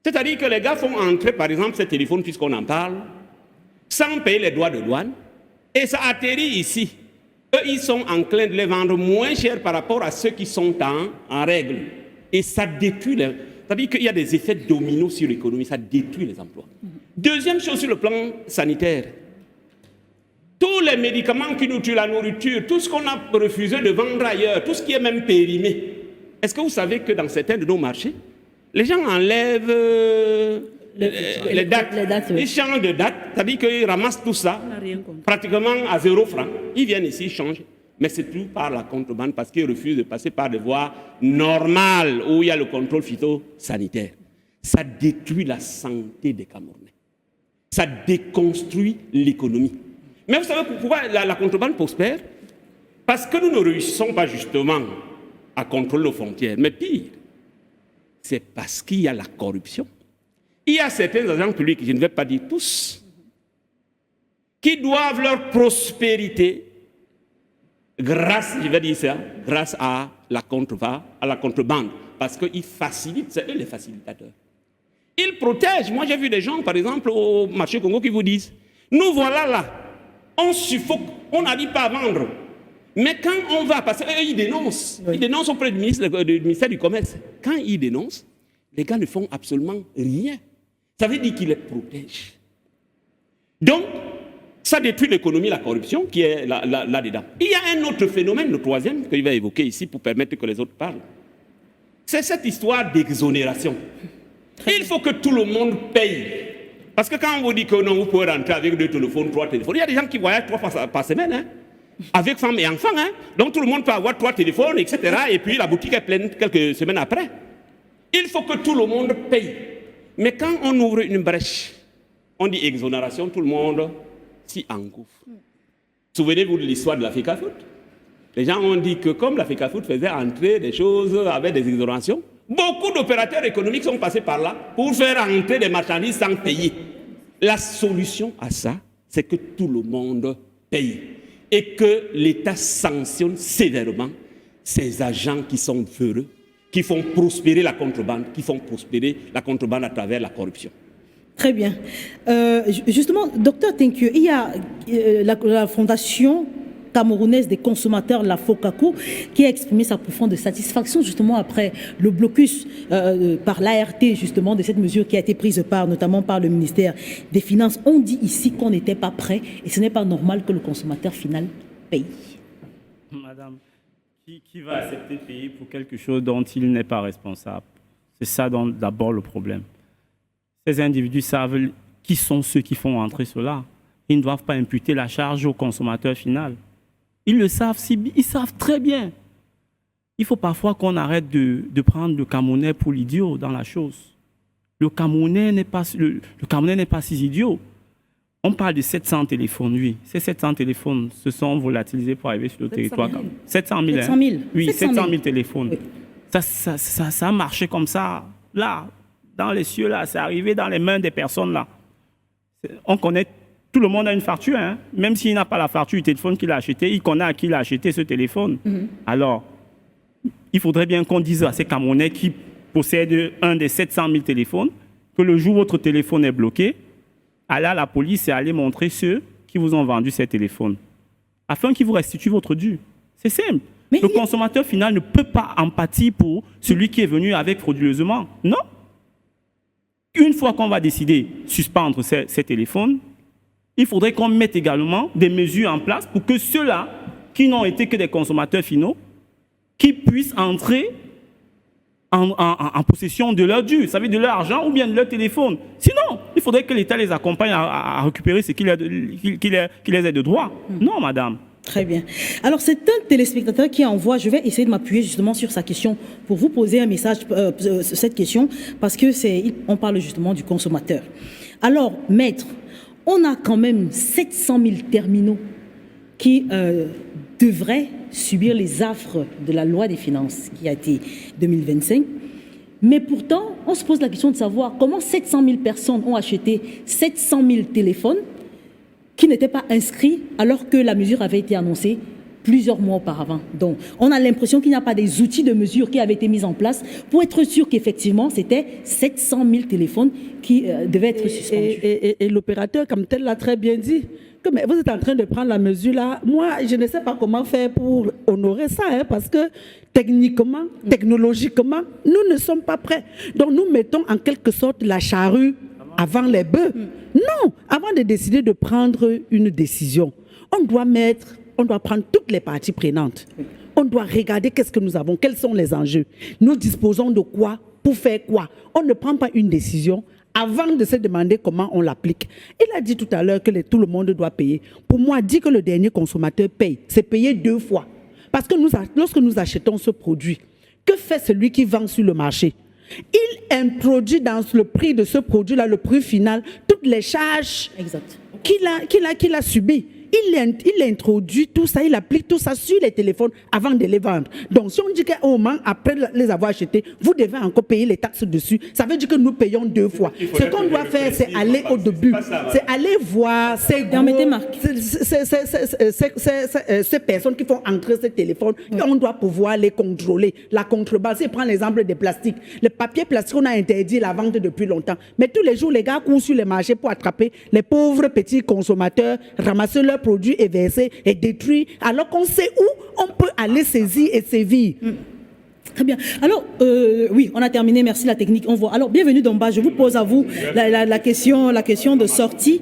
C'est-à-dire que les gars font entrer, par exemple, ces téléphones, puisqu'on en parle, sans payer les droits de douane, et ça atterrit ici. Eux, ils sont enclins de les vendre moins cher par rapport à ceux qui sont en règle. Et ça détruit les... C'est-à-dire qu'il y a des effets dominos sur l'économie, ça détruit les emplois. Deuxième chose sur le plan sanitaire. Tous les médicaments qui nous tuent, la nourriture, tout ce qu'on a refusé de vendre ailleurs, tout ce qui est même périmé. Est-ce que vous savez que dans certains de nos marchés, les gens enlèvent les dates. Oui. Ils changent de date, c'est-à-dire qu'ils ramassent tout ça, On n'a rien compris. pratiquement à 0 francs. Ils viennent ici, ils changent. Mais c'est tout par la contrebande parce qu'ils refusent de passer par des voies normales où il y a le contrôle phytosanitaire. Ça détruit la santé des Camerounais. Ça déconstruit l'économie. Mais vous savez pourquoi la contrebande prospère? Parce que nous ne réussissons pas justement à contrôler nos frontières. Mais pire, c'est parce qu'il y a la corruption. Il y a certains agents publics, je ne vais pas dire tous, qui doivent leur prospérité grâce, je vais dire ça, grâce à la contrebande, parce qu'ils facilitent, c'est eux les facilitateurs. Ils protègent. Moi, j'ai vu des gens, par exemple, au marché Congo, qui vous disent, nous voilà là, on suffoque, on n'arrive pas à vendre. Mais quand on va, parce qu'eux, ils dénoncent, ils dénoncent auprès du ministère du Commerce. Quand ils dénoncent, les gars ne font absolument rien. Ça veut dire qu'ils les protègent. Donc, ça détruit l'économie, la corruption qui est là-dedans. Il y a un autre phénomène, le troisième, que je vais évoquer ici pour permettre que les autres parlent. C'est cette histoire d'exonération. Il faut que tout le monde paye. Parce que quand on vous dit que non, vous pouvez rentrer avec 2 téléphones, 3 téléphones, il y a des gens qui voyagent 3 fois par semaine, hein, avec femmes et enfants. Hein. Donc tout le monde peut avoir 3 téléphones, etc. Et puis la boutique est pleine quelques semaines après. Il faut que tout le monde paye. Mais quand on ouvre une brèche, on dit exonération, tout le monde s'y engouffre. Souvenez-vous de l'histoire de la FECAFOOT. Les gens ont dit que comme la FECAFOOT faisait entrer des choses avec des exonérations, beaucoup d'opérateurs économiques sont passés par là pour faire entrer des marchandises sans payer. La solution à ça, c'est que tout le monde paye et que l'État sanctionne sévèrement ces agents qui sont véreux, qui font prospérer la contrebande, à travers la corruption. Très bien. Justement, docteur Tenkieu, il y a la Fondation camerounaise des consommateurs, la FOCACO, qui a exprimé sa profonde satisfaction justement après le blocus par l'ART justement de cette mesure qui a été prise notamment par le ministère des Finances. On dit ici qu'on n'était pas prêt et ce n'est pas normal que le consommateur final paye. Madame, qui va accepter de payer pour quelque chose dont il n'est pas responsable? C'est ça d'abord le problème. Ces individus savent qui sont ceux qui font entrer cela. Ils ne doivent pas imputer la charge au consommateur final. Ils le savent, ils savent très bien. Il faut parfois qu'on arrête de prendre le Camerounais pour l'idiot dans la chose. Le Camerounais n'est pas si idiot. On parle de 700 téléphones, oui. Ces 700 téléphones se sont volatilisés pour arriver sur le territoire. 700 000. 700 000. Oui, 700 000 000 téléphones. Oui. Ça a marché comme ça, là, dans les cieux, là. C'est arrivé dans les mains des personnes, là. On connaît, tout le monde a une facture, hein. Même s'il n'a pas la facture du téléphone qu'il a acheté, il connaît à qui il a acheté ce téléphone. Alors, il faudrait bien qu'on dise à ces Camerounais qui possèdent un des 700 000 téléphones que le jour où votre téléphone est bloqué, allez à la police et allez montrer ceux qui vous ont vendu ces téléphones, afin qu'ils vous restituent votre dû. C'est simple. Mais le consommateur final ne peut pas empathier pour celui qui est venu avec frauduleusement. Non. Une fois qu'on va décider de suspendre ces téléphones, il faudrait qu'on mette également des mesures en place pour que ceux-là, qui n'ont été que des consommateurs finaux, qui puissent entrer en possession de leur dû, ça veut dire de leur argent ou bien de leur téléphone. Sinon, il faudrait que l'État les accompagne à récupérer ce qui les est de droit. Non, madame. Très bien. Alors, c'est un téléspectateur qui envoie, je vais essayer de m'appuyer justement sur sa question pour vous poser un message, cette question, parce que on parle justement du consommateur. Alors, maître, on a quand même 700 000 terminaux qui devraient subir les affres de la loi des finances qui a été 2025. Mais pourtant, on se pose la question de savoir comment 700 000 personnes ont acheté 700 000 téléphones qui n'étaient pas inscrits alors que la mesure avait été annoncée plusieurs mois auparavant. Donc, on a l'impression qu'il n'y a pas des outils de mesure qui avaient été mis en place pour être sûr qu'effectivement, c'était 700 000 téléphones qui devaient être suspendus. Et l'opérateur, comme tel l'a très bien dit, que mais vous êtes en train de prendre la mesure là. Moi, je ne sais pas comment faire pour honorer ça, hein, parce que techniquement, technologiquement, nous ne sommes pas prêts. Donc, nous mettons en quelque sorte la charrue avant les bœufs. Non, avant de décider de prendre une décision, on doit prendre toutes les parties prenantes. On doit regarder qu'est-ce que nous avons, quels sont les enjeux. Nous disposons de quoi pour faire quoi. On ne prend pas une décision avant de se demander comment on l'applique. Il a dit tout à l'heure que tout le monde doit payer. Pour moi, dire que le dernier consommateur paye, c'est payer 2 fois. Parce que lorsque nous achetons ce produit, que fait celui qui vend sur le marché? Il introduit dans le prix de ce produit-là, le prix final, toutes les charges qu'il a subies. Il introduit tout ça, il applique tout ça sur les téléphones avant de les vendre. Donc, si on dit qu'au moment, après les avoir achetés, vous devez encore payer les taxes dessus, ça veut dire que nous payons 2 fois. Ce qu'on doit faire, c'est aller au début. C'est aller voir ces personnes qui font entrer ces téléphones et on doit pouvoir les contrôler. La contrebande, si on prend l'exemple des plastiques, le papier plastique, on a interdit la vente depuis longtemps. Mais tous les jours, les gars courent sur les marchés pour attraper les pauvres petits consommateurs, ramasser leurs produits et verser et détruire, alors qu'on sait où on peut aller saisir et sévir. Très bien. Alors, oui, on a terminé. Merci, la technique. On voit. Alors, bienvenue Domba. Je vous pose à vous la question de sortie.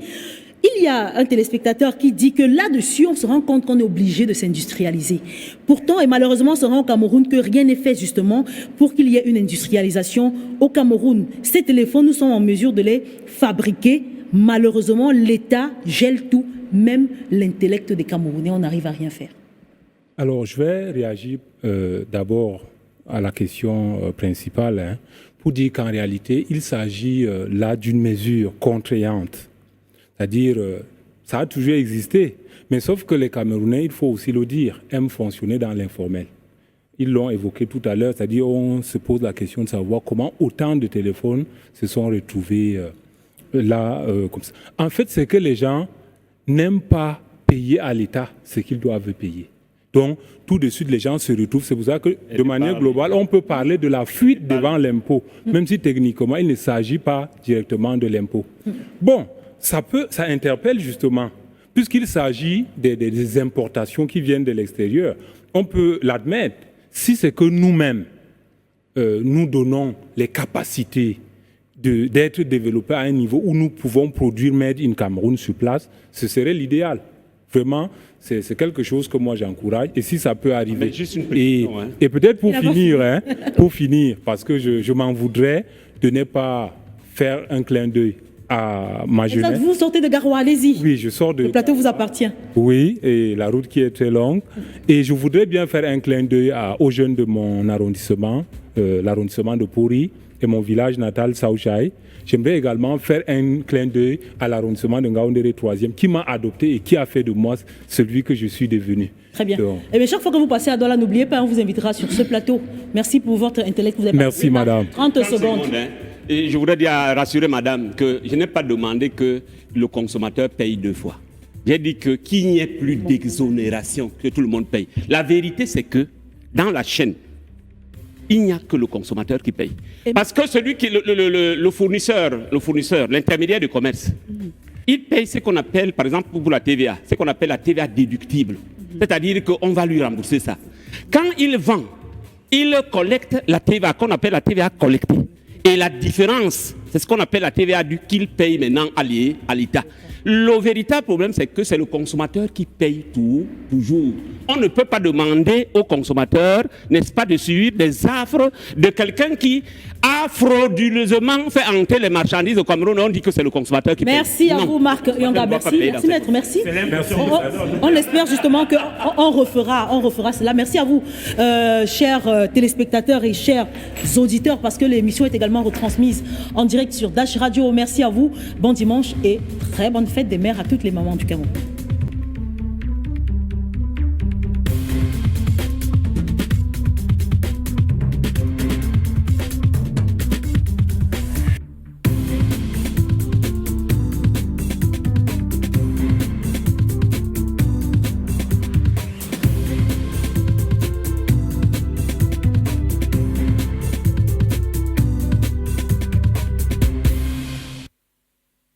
Il y a un téléspectateur qui dit que là-dessus, on se rend compte qu'on est obligé de s'industrialiser. Pourtant, et malheureusement, on se rend au Cameroun que rien n'est fait justement pour qu'il y ait une industrialisation au Cameroun. Ces téléphones, nous sommes en mesure de les fabriquer. Malheureusement, l'État gèle tout, même l'intellect des Camerounais. On n'arrive à rien faire. Alors, je vais réagir d'abord à la question principale, pour dire qu'en réalité, il s'agit là d'une mesure contraignante. C'est-à-dire, ça a toujours existé, mais sauf que les Camerounais, il faut aussi le dire, aiment fonctionner dans l'informel. Ils l'ont évoqué tout à l'heure, c'est-à-dire on se pose la question de savoir comment autant de téléphones se sont retrouvés là, comme ça. En fait, c'est que les gens n'aiment pas payer à l'État ce qu'ils doivent payer. Donc, tout de suite, les gens se retrouvent. C'est pour ça que, de manière globale, on peut parler de la fuite devant l'impôt, même si techniquement, il ne s'agit pas directement de l'impôt. Bon, ça interpelle justement, puisqu'il s'agit des importations qui viennent de l'extérieur. On peut l'admettre, si c'est que nous-mêmes, nous donnons les capacités d'être développés à un niveau où nous pouvons produire Made in Cameroun sur place, ce serait l'idéal. Vraiment, c'est quelque chose que moi j'encourage. Et si ça peut arriver. Juste une question, et peut-être pour finir, parce que je m'en voudrais de ne pas faire un clin d'œil à ma jeunesse. Vous sortez de Garoua, allez-y. Oui, je sors de... Le plateau vous appartient. Oui, et la route qui est très longue. Et je voudrais bien faire un clin d'œil aux jeunes de mon arrondissement, l'arrondissement de Pori, et mon village natal, Saouchaï. J'aimerais également faire un clin d'œil à l'arrondissement de Ngaoundéré 3e, qui m'a adopté et qui a fait de moi celui que je suis devenu. Très bien. Et bien chaque fois que vous passez à Douala, n'oubliez pas, on vous invitera sur ce plateau. Merci pour votre intellect. Vous avez Merci, madame. 30 secondes. Et je voudrais rassurer madame que je n'ai pas demandé que le consommateur paye 2 fois. J'ai dit qu'il n'y ait plus d'exonération, que tout le monde paye. La vérité, c'est que dans la chaîne, il n'y a que le consommateur qui paye. Parce que celui qui, le fournisseur, l'intermédiaire du commerce, il paye ce qu'on appelle, par exemple pour la TVA, ce qu'on appelle la TVA déductible. C'est-à-dire qu'on va lui rembourser ça. Quand il vend, il collecte la TVA qu'on appelle la TVA collectée. Et la différence, c'est ce qu'on appelle la TVA qu'il paye maintenant à l'État. Le véritable problème, c'est que c'est le consommateur qui paye tout, toujours. On ne peut pas demander au consommateur, n'est-ce pas, de suivre des affres de quelqu'un qui a frauduleusement fait entrer les marchandises au Cameroun. On dit que c'est le consommateur qui paye. Merci à vous, Marc Yonga. Merci, maître. Merci. On espère justement qu'on refera cela. Merci à vous, chers téléspectateurs et chers auditeurs, parce que l'émission est également retransmise en direct sur Dash Radio. Merci à vous. Bon dimanche et très bonne fête des mères à toutes les mamans du Cameroun.